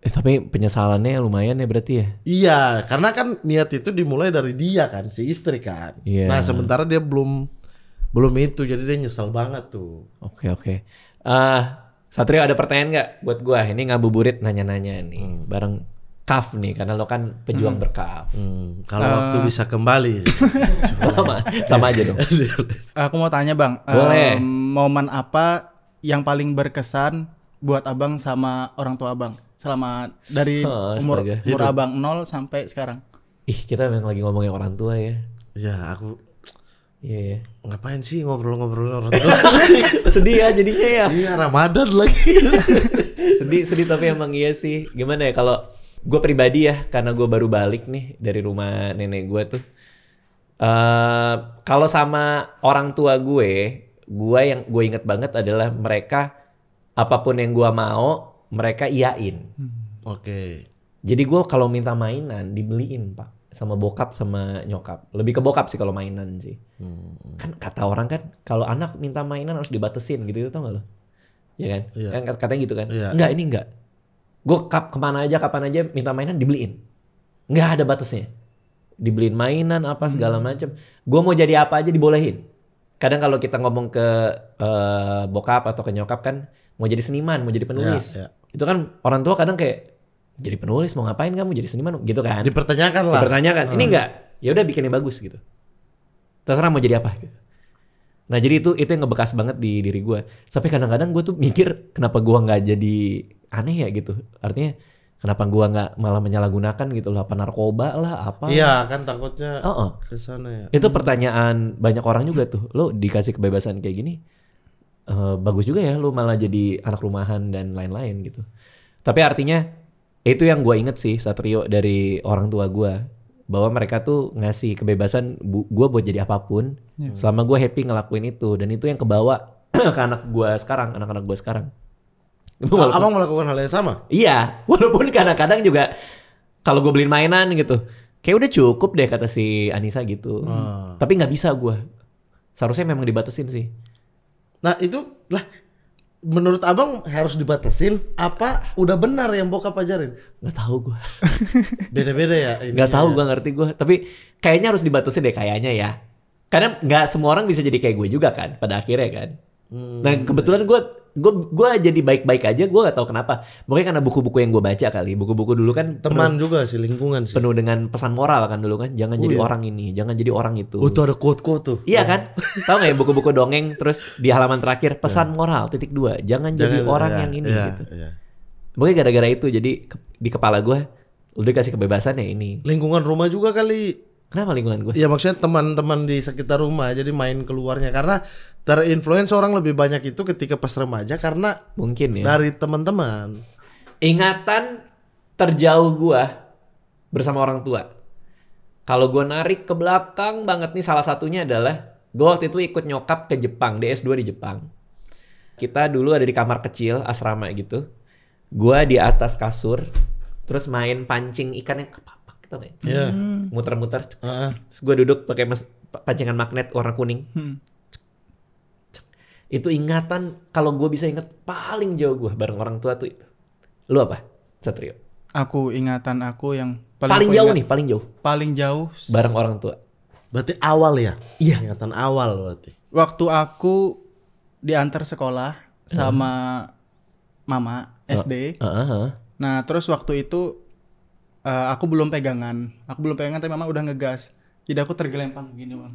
Tapi penyesalannya lumayan ya berarti ya? Iya, karena kan niat itu dimulai dari dia kan, si istri kan. Nah sementara dia belum itu, jadi dia nyesel banget tuh. Oke. Satrio ada pertanyaan nggak buat gua? Ini ngabuburit nanya-nanya nih, bareng Kaf nih, karena lo kan pejuang berkaf. Kalau waktu bisa kembali, sama aja dong. Aku mau tanya bang, momen apa yang paling berkesan buat abang sama orang tua abang selama dari umur abang 0 sampai sekarang? Kita memang lagi ngomongin orang tua ya. Ya aku. Iya. Ngapain sih ngobrol-ngobrol orang tua? Sedih ya jadinya ya. Iya, Ramadan lagi. sedih tapi emang iya sih. Gimana ya kalau gue pribadi ya, karena gue baru balik nih dari rumah nenek gue tuh. Kalau sama orang tua gue yang gue inget banget adalah mereka apapun yang gue mau mereka iyain. Oke. Jadi gue kalau minta mainan dibeliin Pak sama bokap sama nyokap. Lebih ke bokap sih kalau mainan sih. Kan kata orang kan kalau anak minta mainan harus dibatesin gitu tau gak lo? Ya kan? Iya. Kan katanya gitu kan? Iya. Enggak, ini enggak. Gue kemana aja kapan aja minta mainan dibeliin. Nggak ada batasnya. Dibeliin mainan apa segala macam. Gue mau jadi apa aja dibolehin. Kadang kalau kita ngomong ke bokap atau ke nyokap kan mau jadi seniman, mau jadi penulis. Iya, iya. Itu kan orang tua kadang kayak jadi penulis mau ngapain kamu jadi seniman gitu kan? Dipertanyakan lah. Dipertanyakan. Ini enggak. Ya udah bikin yang bagus gitu. Terserah mau jadi apa gitu. Nah jadi itu yang ngebekas banget di diri gue. Sampai kadang-kadang gue tuh mikir kenapa gue nggak jadi aneh ya gitu. Artinya kenapa gue nggak malah menyalahgunakan gitu loh, apa narkoba lah apa. Iya kan takutnya kesana ya. Itu pertanyaan banyak orang juga tuh. Lo dikasih kebebasan kayak gini bagus juga ya lo malah jadi anak rumahan dan lain-lain gitu. Tapi artinya itu yang gue inget sih Satrio dari orang tua gue. Bahwa mereka tuh ngasih kebebasan gue buat jadi apapun selama gue happy ngelakuin itu. Dan itu yang kebawa ke anak-anak gue sekarang. Abang melakukan hal yang sama? Iya, walaupun kadang-kadang juga kalau gue beliin mainan gitu, kayak udah cukup deh kata si Anissa gitu. Tapi nggak bisa gue. Seharusnya memang dibatasin sih. Nah itu lah. Menurut abang harus dibatasin apa udah benar yang bokap ajarin? Nggak tahu gue. Beda-beda ya. Nggak tahu gue, ngerti gue. Tapi kayaknya harus dibatasin deh kayaknya ya. Karena nggak semua orang bisa jadi kayak gue juga kan pada akhirnya kan. Nah kebetulan gue jadi baik-baik aja, gue gak tahu kenapa. Mungkin karena buku-buku yang gue baca kali. Buku-buku dulu kan teman juga sih, lingkungan sih. Penuh dengan pesan moral kan dulu kan. Jangan jadi orang ini, jangan jadi orang itu. Tuh ada quote-quote tuh. Iya kan? Tahu nggak ya buku-buku dongeng terus di halaman terakhir pesan moral .2 jangan jadi orang yang ini gitu. Mungkin gara-gara itu jadi di kepala gue udah kasih kebebasan ya ini. Lingkungan rumah juga kali. Kenapa lingkungan gue? Iya maksudnya teman-teman di sekitar rumah jadi main keluarnya karena terinfluence orang lebih banyak itu ketika pas remaja karena mungkin ya dari teman-teman. Ingatan terjauh gue bersama orang tua. Kalau gue narik ke belakang banget nih salah satunya adalah gue waktu itu ikut nyokap ke Jepang, DS2 di Jepang. Kita dulu ada di kamar kecil asrama gitu. Gue di atas kasur terus main pancing ikan yang kepapak gitu kan. Iya. Muter-muter. Terus gue duduk pakai pancingan magnet warna kuning. Itu ingatan kalau gue bisa ingat paling jauh gue bareng orang tua tuh itu. Lu apa, Satrio? Ingatan aku yang paling jauh nih, paling jauh bareng orang tua. Berarti awal ya? Iya. Ingatan awal berarti. Waktu aku diantar sekolah sama mama SD. Nah terus waktu itu aku belum pegangan tapi mama udah ngegas. Jadi aku tergelempang begini bang.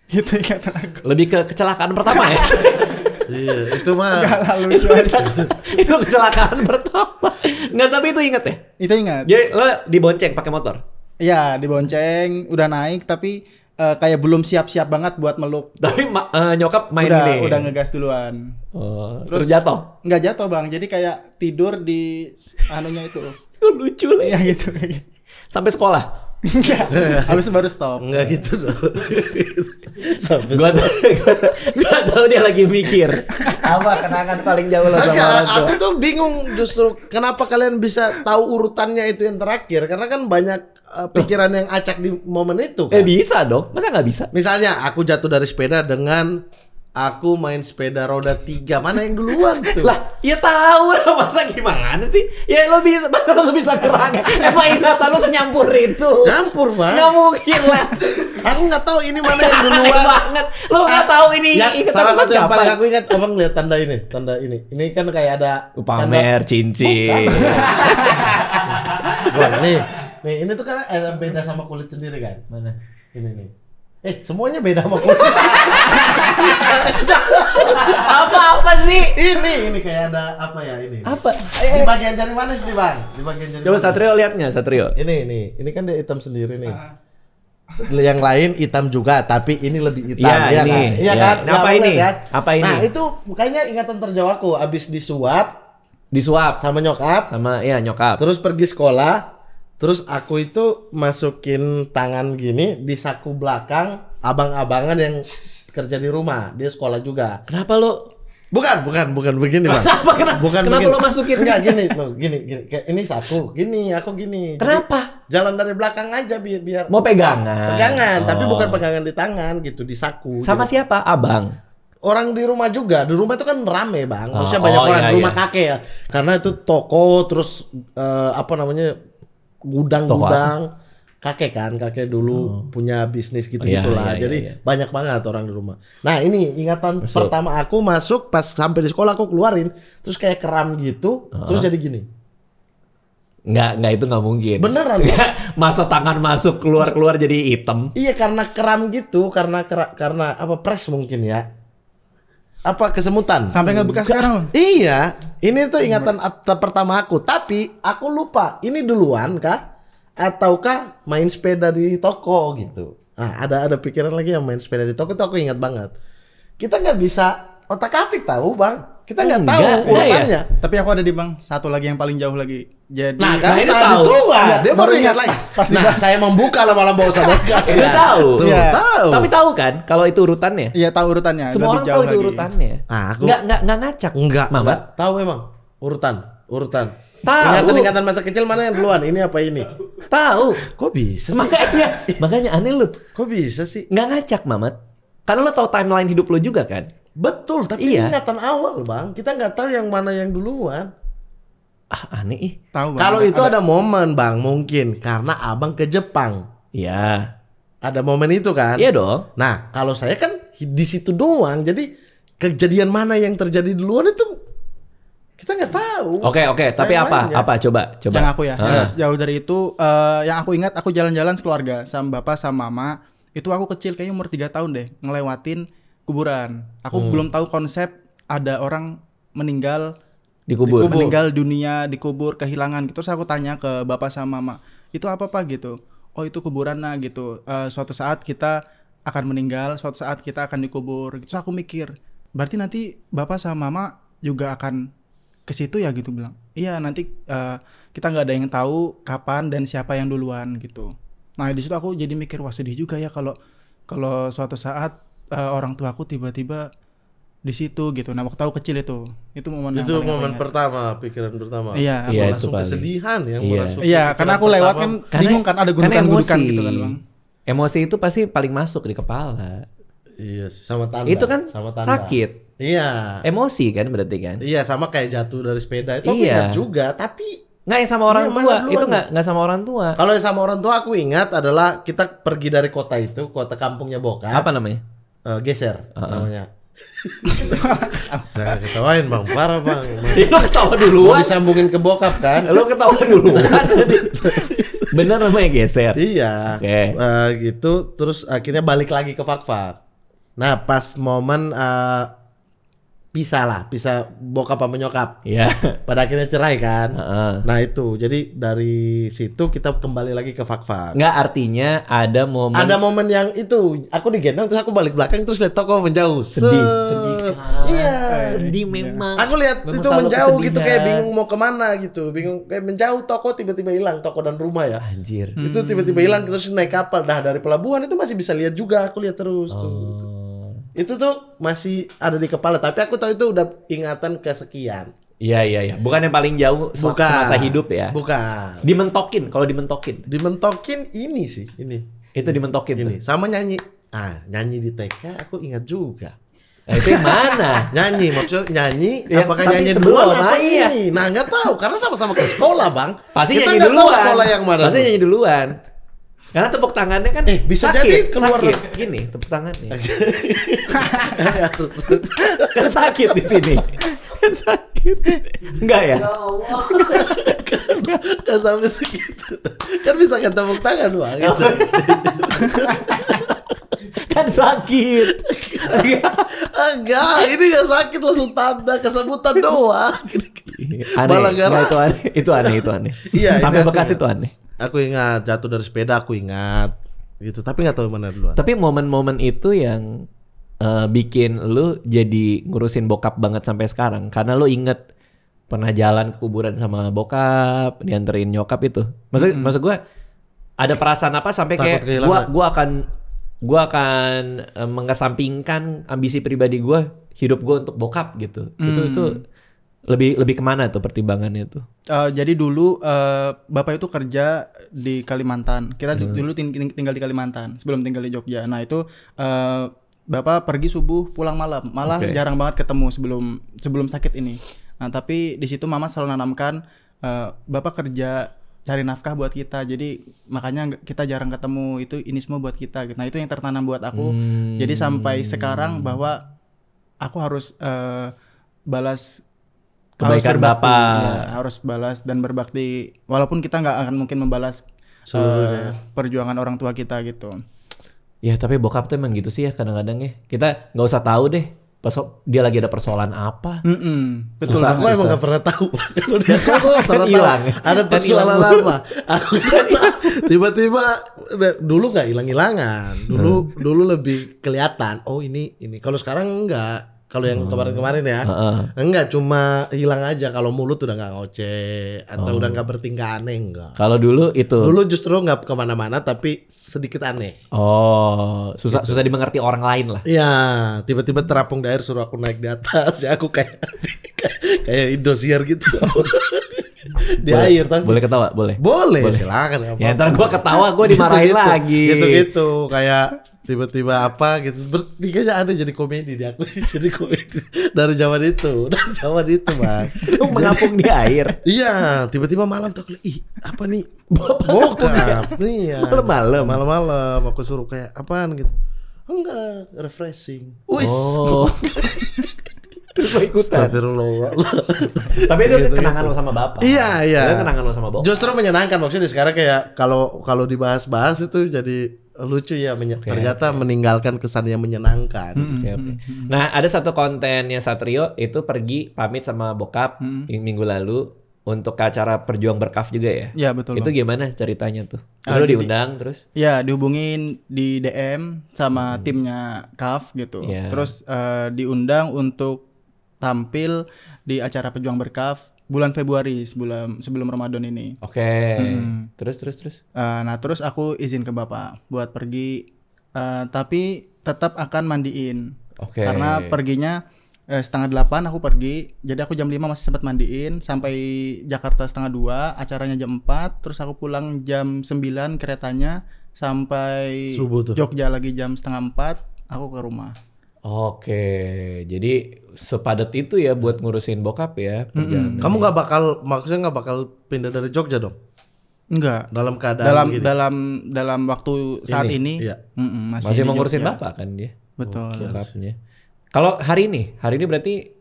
Itu ingatan aku. Lebih ke kecelakaan pertama ya? Iya, itu mah. Itu kecelakaan pertama. Nggak, tapi itu inget ya? Itu ingat. Jadi lo dibonceng pakai motor? Iya, dibonceng, udah naik tapi kayak belum siap-siap banget buat meluk. Tapi nyokap main ini. Udah ngegas duluan. Terus jatuh? Nggak jatuh bang, jadi kayak tidur di anunya itu. Lucu lah ya gitu. Sampai sekolah? Enggak, habis baru stop. Enggak gitu dong. Gua tahu dia lagi mikir apa kenangan paling jauh lo sama orang tua. Aku tuh bingung justru kenapa kalian bisa tahu urutannya itu yang terakhir karena kan banyak pikiran yang acak di momen itu kan? Bisa dong, masa nggak bisa? Misalnya aku jatuh dari sepeda dengan aku main sepeda roda 3, mana yang duluan tuh? Lah, ya tahu lah, masa gimana sih? Ya lo bisa, masa lo bisa gerak? Emang ingatan lo senyampur itu? Nyampur bang? Nggak mungkin lah. Aku nggak tahu ini mana yang duluan. Banget. Lo nggak tahu ini. Ya, salah satu yang paling aku ingat, abang lihat tanda ini. Ini kan kayak ada pamer cincin. Wah, nih, ini tuh kan ada beda sama kulit sendiri kan? Mana? Ini nih. Semuanya beda sama kulit. Apa sih? Ini kayak ada apa ya ini? Apa? Di bagian jari manis nih bang. Di bagian jari. Coba Satrio lihatnya, Satrio. Ini kan dia hitam sendiri nih. Yang lain hitam juga, tapi ini lebih hitam. Ya, ini. Kan? Iya kan? Nah, apa ini? Kan? Apa ini? Nah itu kayaknya ingatan terjauh aku. Abis disuap sama nyokap. Sama ya nyokap. Terus pergi sekolah. Terus aku itu masukin tangan gini di saku belakang abang-abangan yang kerja di rumah. Dia sekolah juga. Kenapa lo Bukan begini Bang. Kenapa lo masukin? Enggak gini. Kayak ini aku gini. Kenapa? Jadi, jalan dari belakang aja biar Mau pegangan. tapi bukan pegangan di tangan gitu, di saku. Sama gitu. siapa? Abang. Orang di rumah juga. Di rumah itu kan rame, Bang. Maksudnya banyak orang di rumah kakek ya. Karena itu toko terus gudang-gudang. Kakek dulu punya bisnis gitu-gitulah. Jadi banyak banget orang di rumah. Nah, ini ingatan pertama aku masuk pas sampai di sekolah aku keluarin terus kayak keram gitu, terus jadi gini. Enggak itu enggak mungkin. Beneran. Masa tangan masuk keluar jadi hitam. Iya, karena keram gitu, karena apa press mungkin ya. Apa kesemutan. Sampai nggak bekas sekarang. Iya, ini tuh ingatan pertama aku. Tapi aku lupa, ini duluan kah? Ataukah main sepeda di toko gitu. Nah, ada pikiran lagi yang main sepeda di toko itu aku ingat banget. Kita nggak bisa otak-atik tahu Bang. Kita nggak tahu urutannya. Tapi aku ada di Bang, satu lagi yang paling jauh lagi. Jadi kan itu tahu. Dia baru ingat lagi. Saya membuka lama-lama bawa sabotkan. Itu tahu. Tahu. Tapi tahu kan kalau itu urutannya? Iya, tahu urutannya. Semua orang tahu itu urutannya. Nggak ngacak. Enggak. Mamat. Tahu emang urutan. Tahu. Ingatan masa kecil mana yang duluan? Ini apa ini? Tahu. Kok bisa sih? Makanya aneh lu. Kok bisa sih? Nggak ngacak, Mamat. Karena lo tahu timeline hidup lo juga kan? Betul, tapi ingatan awal, Bang. Kita nggak tahu yang mana yang duluan. Aneh ih. Tahu, Bang. Kalau itu ada momen, Bang, mungkin karena Abang ke Jepang. Iya. Ada momen itu kan? Iya dong. Nah, kalau saya kan di situ doang. Jadi kejadian mana yang terjadi duluan itu kita nggak tahu. Oke. Tapi apa? Apa? Coba. Yang aku ya. Jauh dari itu, yang aku ingat aku jalan-jalan sekeluarga sama bapak sama mama. Itu aku kecil kayaknya umur 3 tahun deh, ngelewatin kuburan. Aku belum tahu konsep ada orang meninggal dikubur. Meninggal dunia, dikubur, kehilangan. Terus aku tanya ke bapak sama mama, itu apa Pak gitu? Oh itu kuburan nah gitu. Suatu saat kita akan meninggal, suatu saat kita akan dikubur. Terus aku mikir, berarti nanti bapak sama mama juga akan ke situ ya gitu, bilang. Iya nanti kita nggak ada yang tahu kapan dan siapa yang duluan gitu. Nah di situ aku jadi mikir, wah sedih juga ya kalau suatu saat orang tuaku tiba-tiba di situ gitu. Nah waktu aku kecil itu momen yang momen pertama, pikiran pertama. Iya, langsung kesedihan yang merasuk. Iya, karena aku lewat kan bingung kan ada gundukan-gundukan gitu kan, Bang. Emosi itu pasti paling masuk di kepala. Iya, sama tanda. Itu kan sama tanda. Sakit. Iya. Emosi kan berarti kan? Iya, sama kayak jatuh dari sepeda itu aku ingat juga, tapi nggak yang sama orang tua. Itu nggak sama orang tua. Kalau yang sama orang tua aku ingat adalah kita pergi dari kota itu, kota kampungnya bokap. Apa namanya? Geser namanya. Jangan ketawain Bang, parah Bang. Lo ketawa duluan. Mau disambungin ke bokap kan? Lo ketawa duluan. Bener namanya Geser. Iya. Gitu, terus akhirnya balik lagi ke Fak-Fak. Nah pas momen pisah bokap sama nyokap. Iya. Pada akhirnya cerai kan. Nah itu, jadi dari situ kita kembali lagi ke Fak-Fak. Nggak, artinya ada momen. Ada momen yang itu, aku digendong terus aku balik belakang terus lihat toko menjauh. Sedih. Iya. Sedih memang. Aku lihat itu menjauh gitu, kayak bingung mau kemana gitu, bingung kayak menjauh, toko tiba-tiba hilang, toko dan rumah ya. Anjir. Itu tiba-tiba hilang terus naik kapal. Nah dari pelabuhan itu masih bisa lihat juga, aku lihat terus tuh. Itu tuh masih ada di kepala, tapi aku tahu itu udah ingatan kesekian. Iya. Bukan yang paling jauh semasa hidup ya. Bukan. Dimentokin, kalau dimentokin. Dimentokin ini sih, ini. Itu dimentokin ini. tuh. Sama nyanyi. Nyanyi di TK aku ingat juga. Nah, itu yang mana? Nyanyi, maksudnya nyanyi, ya, apakah nyanyi duluan apa ini? Nah, nggak tahu karena sama-sama ke sekolah, Bang. Pasti kita nyanyi duluan. Tahu sekolah yang mana. Pasti nyanyi duluan. Karena tepuk tangannya kan bisa sakit, jadi keluar gini tepuk tangannya. Kan sakit di sini. Kan sakit. Enggak ya? Ya Allah. Kan sampai segitu. Kan bisa kan tepuk tangan, Bang. Kan sakit. Enggak, ini enggak sakit, langsung tanda kesemutan doang. Aneh. Itu aneh. Iya, sampai bekas itu aneh. Aku ingat jatuh dari sepeda, aku ingat gitu, tapi nggak tahu mana duluan. Tapi momen-momen itu yang bikin lu jadi ngurusin bokap banget sampai sekarang, karena lu inget pernah jalan ke kuburan sama bokap, dianterin nyokap itu. Maksud gue ada perasaan apa sampai kayak gue akan gue akan mengesampingkan ambisi pribadi gue, hidup gue untuk bokap gitu. Itu lebih kemana tuh pertimbangannya tuh? Jadi dulu bapak itu kerja di Kalimantan. Kita dulu tinggal di Kalimantan sebelum tinggal di Jogja. Nah itu bapak pergi subuh pulang malam. Malah jarang banget ketemu sebelum sakit ini. Nah tapi di situ mama selalu nanamkan bapak kerja cari nafkah buat kita, jadi makanya kita jarang ketemu, ini semua buat kita gitu. Nah itu yang tertanam buat aku. Jadi sampai sekarang bahwa aku harus balas kebaikan bapak, ya, harus balas dan berbakti, walaupun kita nggak akan mungkin membalas perjuangan orang tua kita gitu. Ya tapi bokap tuh emang gitu sih ya kadang-kadang ya, kita nggak usah tahu deh dia lagi ada persoalan apa. Betul. Aku emang gak pernah tahu. Kalau dia aku pernah tahu ada persoalan apa. Aku gak tahu. Tiba-tiba dulu nggak hilang-hilangan. Dulu lebih kelihatan. Oh ini. Kalau sekarang enggak. Kalau yang kemarin-kemarin ya, enggak, cuma hilang aja. Kalau mulut udah nggak ngoceh atau udah nggak bertingkah aneh, enggak. Kalau dulu itu. Dulu justru nggak kemana-mana tapi sedikit aneh. Oh, susah dimengerti orang lain lah. Iya, tiba-tiba terapung di air suruh aku naik di atas, ya aku kayak Indosiar gitu. Di air tapi. Boleh ketawa, boleh. Boleh. Silakan. Ya ntar gue ketawa, gue dimarahin lagi. Gitu kayak. Tiba-tiba apa gitu, bertiganya ada jadi komedi di aku. Jadi komedi dari zaman itu Bang. Lu mengapung di air. Iya, tiba-tiba malam tuh apa nih, bokap nih ya, malam aku suruh kayak apaan gitu, enggak, refreshing. Oh. Terus lo ikutan. Tapi itu gitu, kenangan lo sama bapak. Iya. Itu kenangan lo sama bapak. Justru menyenangkan, maksudnya sekarang kayak kalau dibahas-bahas itu jadi lucu ya, ternyata meninggalkan kesan yang menyenangkan. Nah, ada satu kontennya Satrio itu pergi pamit sama bokap minggu lalu untuk ke acara Perjuang Berkaf juga ya? Iya betul. Itu gimana ceritanya tuh? Lu diundang terus? Iya, dihubungin di DM sama timnya KAF gitu. Terus diundang untuk tampil di acara Pejuang Berkaf bulan Februari sebelum Ramadan ini. Terus? Nah terus aku izin ke bapak buat pergi, tapi tetap akan mandiin. Karena perginya 7:30 aku pergi, jadi aku jam 5 masih sempat mandiin sampai Jakarta 1:30, acaranya jam 4, terus aku pulang jam 9 keretanya sampai Jogja lagi jam 3:30, aku ke rumah. Jadi sepadat itu ya buat ngurusin bokap ya. Kamu maksudnya nggak bakal pindah dari Jogja dong? Enggak. Dalam keadaan dalam waktu saat ini iya. Masih mau ngurusin bapak kan dia. Betul. Bokapnya. Kalau hari ini berarti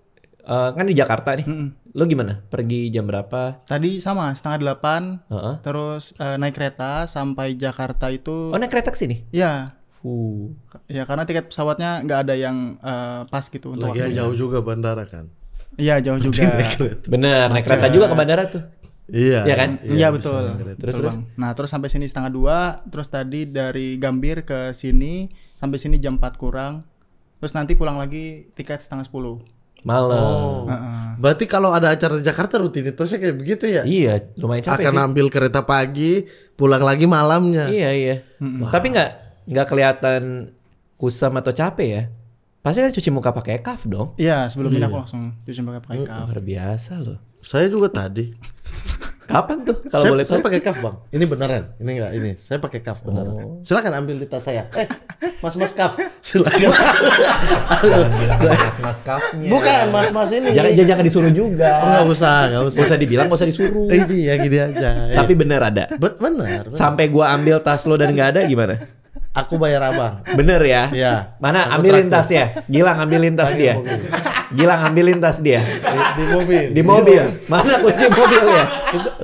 kan di Jakarta nih. Lo gimana? Pergi jam berapa? Tadi sama 7:30. Terus naik kereta sampai Jakarta itu. Oh, naik kereta ke sini? Iya. Ya karena tiket pesawatnya nggak ada yang pas gitu untuk waktunya. Jauh juga bandara kan? Iya jauh juga. Bener, naik kereta juga ke bandara tuh. Iya kan? Iya betul. Terus. Nah terus sampai sini 1:30, terus tadi dari Gambir ke sini sampai sini jam 4 kurang. Terus nanti pulang lagi tiket 9:30 malam. Berarti kalau ada acara di Jakarta rutinitasnya kayak begitu ya? Iya, lumayan capek sih. Akan ambil kereta pagi, pulang lagi malamnya. Iya. Tapi nggak kelihatan kusam atau capek ya? Pasti kan cuci muka pakai kaf dong? Iya, sebelum ini aku langsung cuci muka pakai kaf. Luar biasa loh. Saya juga tadi. Kapan tuh? Kalau boleh tahu? Saya pakai kaf bang. Ini beneran? Ini enggak? Ini saya pakai kaf beneran. Silakan ambil di tas saya. Mas kaf. Silakan. Mas kafnya. Bukan mas ini. Jangan disuruh juga. Enggak usah. Gak usah dibilang, gak usah disuruh. Iya gini aja. Tapi bener ada. Bener. Sampai gua ambil tas lo dan nggak ada gimana? Aku bayar abang. Bener ya? Iya. Mana ambilin tas ya? Gilang ambilin tas dia. Gilang ambilin tas dia. Di mobil. Mana kunci mobil ya?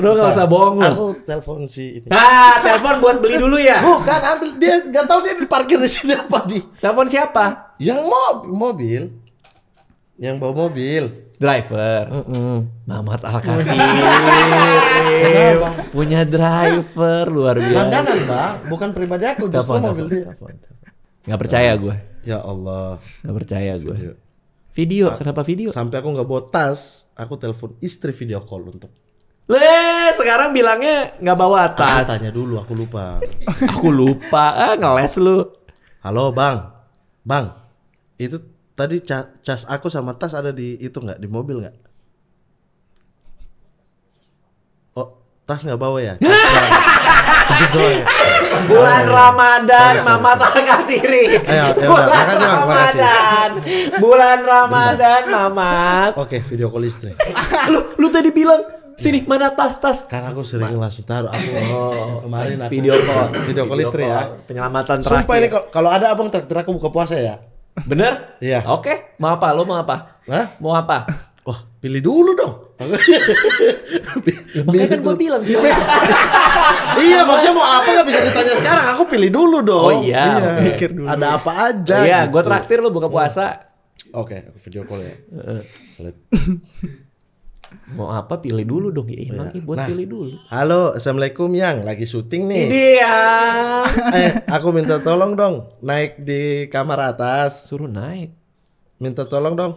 Lu nggak usah bohong lu. Aku telepon si ini. Telepon buat beli dulu ya? Bukan, ambil, dia nggak tahu dia diparkir di sini apa di. Telepon siapa? Yang mobil. Yang bawa mobil. Driver. Mamat Al-Katim. Punya driver luar biasa. Langganan bang, bukan pribadi aku, justru mobil dia. Nggak percaya gue. Ya Allah. Nggak percaya gue. Video, kenapa video? Sampai aku nggak bawa tas, aku telepon istri video call untuk. Sekarang bilangnya nggak bawa tas. Aku tanya dulu, aku lupa. Ngeles lu. Halo bang, itu tadi cas aku sama tas ada di itu nggak, di mobil nggak? Oh, tas nggak bawa ya? Cas doang. Bulan Ramadan, Mama Alkatiri. Makasih bang, makasih. Bulan Ramadan, Mama. Oke, video call istri. Lu tadi bilang sini mana tas. Karena aku sering langsung taruh aku kemarin aku video call istri ya. Penyelamatan terakhir. Sumpah ini kalau ada abang traktir aku buka puasa ya. Bener? Iya. Oke. Mau apa? Lo mau apa? Hah? Mau apa? Wah, pilih dulu dong. Makanya kan gue bilang. Iya, maksudnya mau apa nggak bisa ditanya sekarang. Aku pilih dulu dong. Oh iya. Pikir dulu. Ada apa aja. Iya, gitu. gue traktir lo buka puasa. Oke, aku video call ya. Mau apa? Pilih dulu dong. Ya, makanya buat pilih dulu. Halo, assalamualaikum Yang, lagi syuting nih. Dia. Aku minta tolong dong, naik di kamar atas. Suruh naik. Minta tolong dong.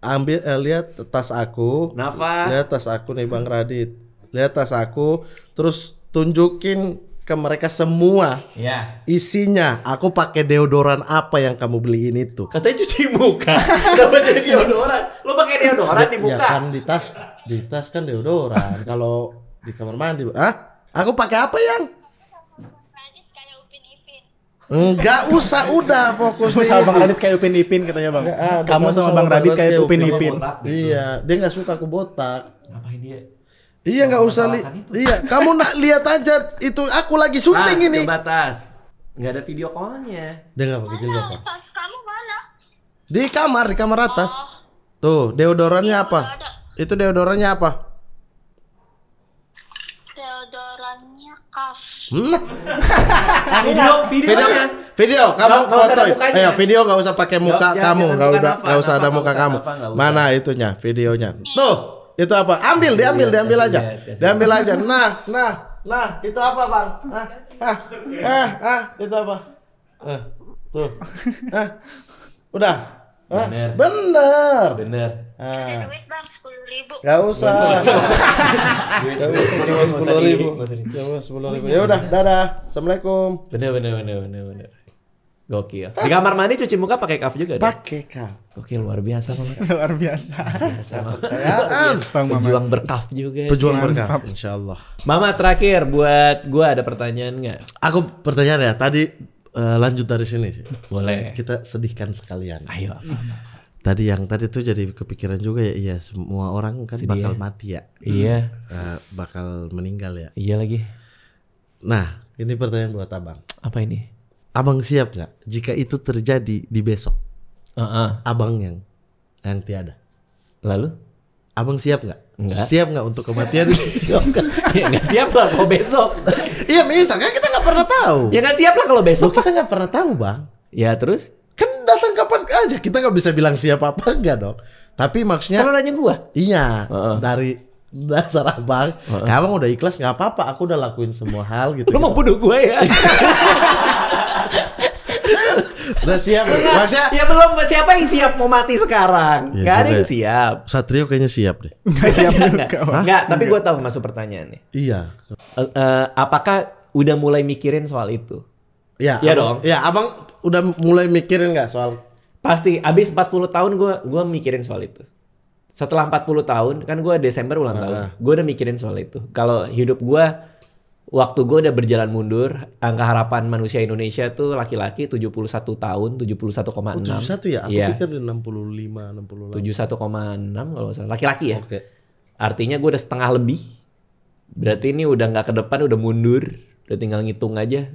Ambil, lihat tas aku. Kenapa? Lihat tas aku nih Bang Radit. Lihat tas aku, terus tunjukin ke mereka semua. Ya. Isinya, aku pakai deodoran apa yang kamu beliin itu? Katanya cuci muka. Kenapa jadi deodoran? Lo pakai deodoran di muka? Ya kan di tas kan deodoran. Kalau di kamar mandi, aku pakai apa Yang? Enggak usah, udah fokus Kamu sama Bang Radit kayak Upin Ipin katanya Bang. Kamu sama Bang Radit kayak Upin Ipin. Iya, dia nggak suka aku botak. Ngapain dia? Iya nggak usah iya, kamu nak lihat aja itu aku lagi syuting ini. Coba tas. Nggak ada video call-nya. Dia nggak pakai jilbab apa? Tas kamu mana? Di kamar atas. Tuh, deodorannya apa? Itu deodorannya apa? Deodorannya Kaf. Video, kamu foto. Ayo, video nggak usah pakai muka kamu, nggak usah ada muka kamu. Mana itunya, videonya? Tuh. Itu apa? Diambil aja. Diambil aja. Nah, itu apa, Bang? Itu apa? Tuh. Udah. Bener. Ada duit Bang, 10.000. Gak usah. Gak usah 10.000. Ya udah, dadah. Assalamualaikum. Bener. Gokil. Di kamar mandi cuci muka pakai kaf juga? Pakai kaf. Gokil, luar biasa Bang. Luar biasa. Pejuang berkaf juga. Pejuang berkaf, insyaallah. Mama terakhir buat gua ada pertanyaan nggak? Aku pertanyaan ya. Tadi lanjut dari sini sih. Boleh. Kita sedihkan sekalian. Ayo. Tadi tuh jadi kepikiran juga ya. Iya, semua orang kan bakal mati ya. Iya. Bakal meninggal ya. Iya lagi. Nah, ini pertanyaan buat Abang. Apa ini? Abang siap nggak jika itu terjadi di besok? Abang yang tiada. Lalu? Abang siap nggak? Enggak. Siap nggak untuk kematian? Siap nggak? Ya nggak siap lah kalau besok. Iya, misalnya kita nggak pernah tahu. Ya nggak siap lah kalau besok. Kita nggak pernah tahu Bang. Ya terus? Kan datang kapan aja, kita nggak bisa bilang siap apa enggak dong. Tapi maksudnya. Kalau nanya gua? Iya. Dari dasar Abang, Abang udah ikhlas nggak apa-apa. Aku udah lakuin semua hal gitu. Lu mau bunuh gua ya? Udah siap. Maksudnya ya belum, siapa yang siap mau mati sekarang? Ya, Gak ada yang coba. siap. Satrio kayaknya siap deh. Enggak siap juga. Enggak, tapi gue tahu masuk pertanyaannya. Iya. Apakah udah mulai mikirin soal itu? Iya dong. Iya, Abang udah mulai mikirin nggak soal? Pasti. Abis 40 tahun gue mikirin soal itu. Setelah 40 tahun, kan gue Desember ulang tahun. Gue udah mikirin soal itu. Kalau hidup gue, waktu gue udah berjalan mundur, angka harapan manusia Indonesia tuh laki-laki 71 tahun, 71,6. 71 ya? Aku pikir 65, 68. 71,6 kalau salah. Laki-laki ya? Oke. Artinya gue udah setengah lebih. Berarti ini udah nggak ke depan, udah mundur. Udah tinggal ngitung aja.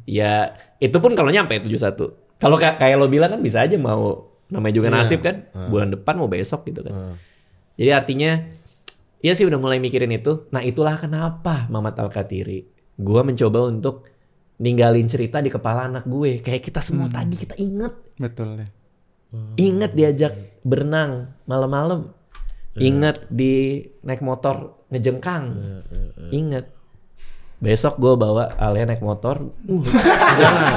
Ya, itu pun kalau nyampe 71. Kalau kayak lo bilang kan bisa aja mau, namanya juga nasib kan. Bulan depan mau besok gitu kan. Jadi artinya, iya sih udah mulai mikirin itu. Nah itulah kenapa Mamat Alkatiri. Gue mencoba untuk ninggalin cerita di kepala anak gue. Kayak kita semua tadi kita inget. Betul ya. Inget diajak berenang malam-malam. Inget di naik motor ngejengkang. Inget. Besok gue bawa Alia naik motor.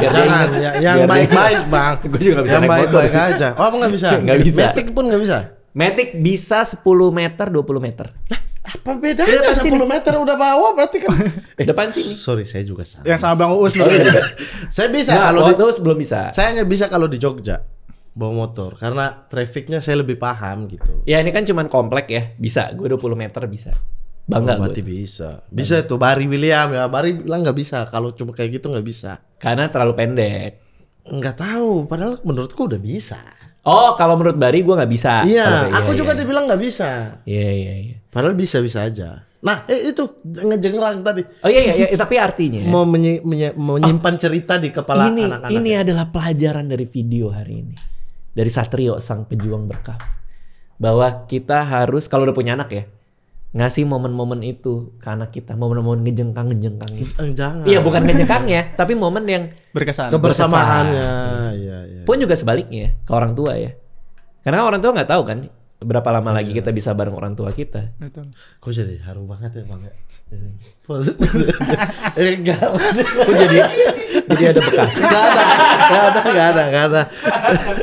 Jangan. Yang baik-baik Bang. Gue juga gak bisa yang naik motor. baik-baik aja. Oh, apa nggak bisa? Nggak bisa. Matic pun nggak bisa. Matic bisa 10 meter, 20 meter. Apa bedanya 10 meter udah bawa berarti kan depan sini. Sorry, saya juga salah. Yang sama Bang Uus loh. Saya bisa Nah, kalau Uus belum bisa. saya hanya bisa kalau di Jogja bawa motor karena trafficnya saya lebih paham gitu. Ya ini kan cuman komplek ya, bisa. Gue 20 meter bisa. Bangga Berarti gue. bisa. Bisa itu Bari William ya. Bari bilang nggak bisa. Kalau cuma kayak gitu nggak bisa. Karena terlalu pendek. Nggak tahu. Padahal menurutku udah bisa. Oh, kalau menurut Bari gue nggak bisa. Iya, Kalau aku juga dibilang nggak bisa. Iya. Padahal bisa aja. Nah, itu ngejenglang tadi. Oh iya, tapi artinya Mau menyimpan cerita di kepala ini anak-anak. ini adalah pelajaran dari video hari ini. Dari Satrio sang pejuang berkah. Bahwa kita harus kalau udah punya anak ya, ngasih momen-momen itu ke anak kita, momen-momen ngejengkang itu. Jangan. Iya, bukan ngejengkangnya, tapi momen yang Berkesan. Kebersamaannya. Iya. pun juga sebaliknya ke orang tua ya. Karena orang tua nggak tahu kan berapa lama lagi kita bisa bareng orang tua kita. Betul. Kok jadi haru banget ya Bang? Enggak. Kok jadi ada bekas. Enggak ada.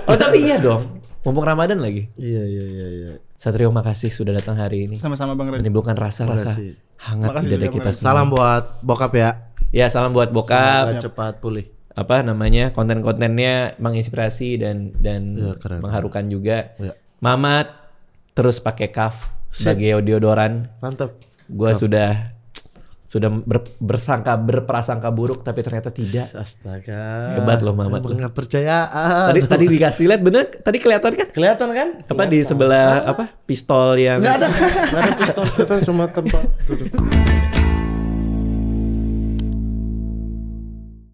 Oh tapi iya dong. Mumpung Ramadan lagi. Iya. Satrio makasih sudah datang hari ini. Sama-sama Bang Ren. Menimbulkan rasa-rasa Makasih. hangat Makasih di dada juga, kita Bang. semua. Salam buat bokap ya. Ya salam buat bokap. Semoga cepat pulih. Apa namanya konten-kontennya menginspirasi dan Ya, keren. mengharukan juga. Ya. Mamat terus pakai kaf sebagai deodoran. Mantap. Gua sudah berprasangka buruk tapi ternyata tidak. Astaga. Hebat loh Mamat. Nggak percayaan. Tadi dikasih lihat bener, tadi kelihatan kan? Kelihatan kan? Apa di sebelah apa pistol yang Nggak ada pistol, kita cuma tempat duduk.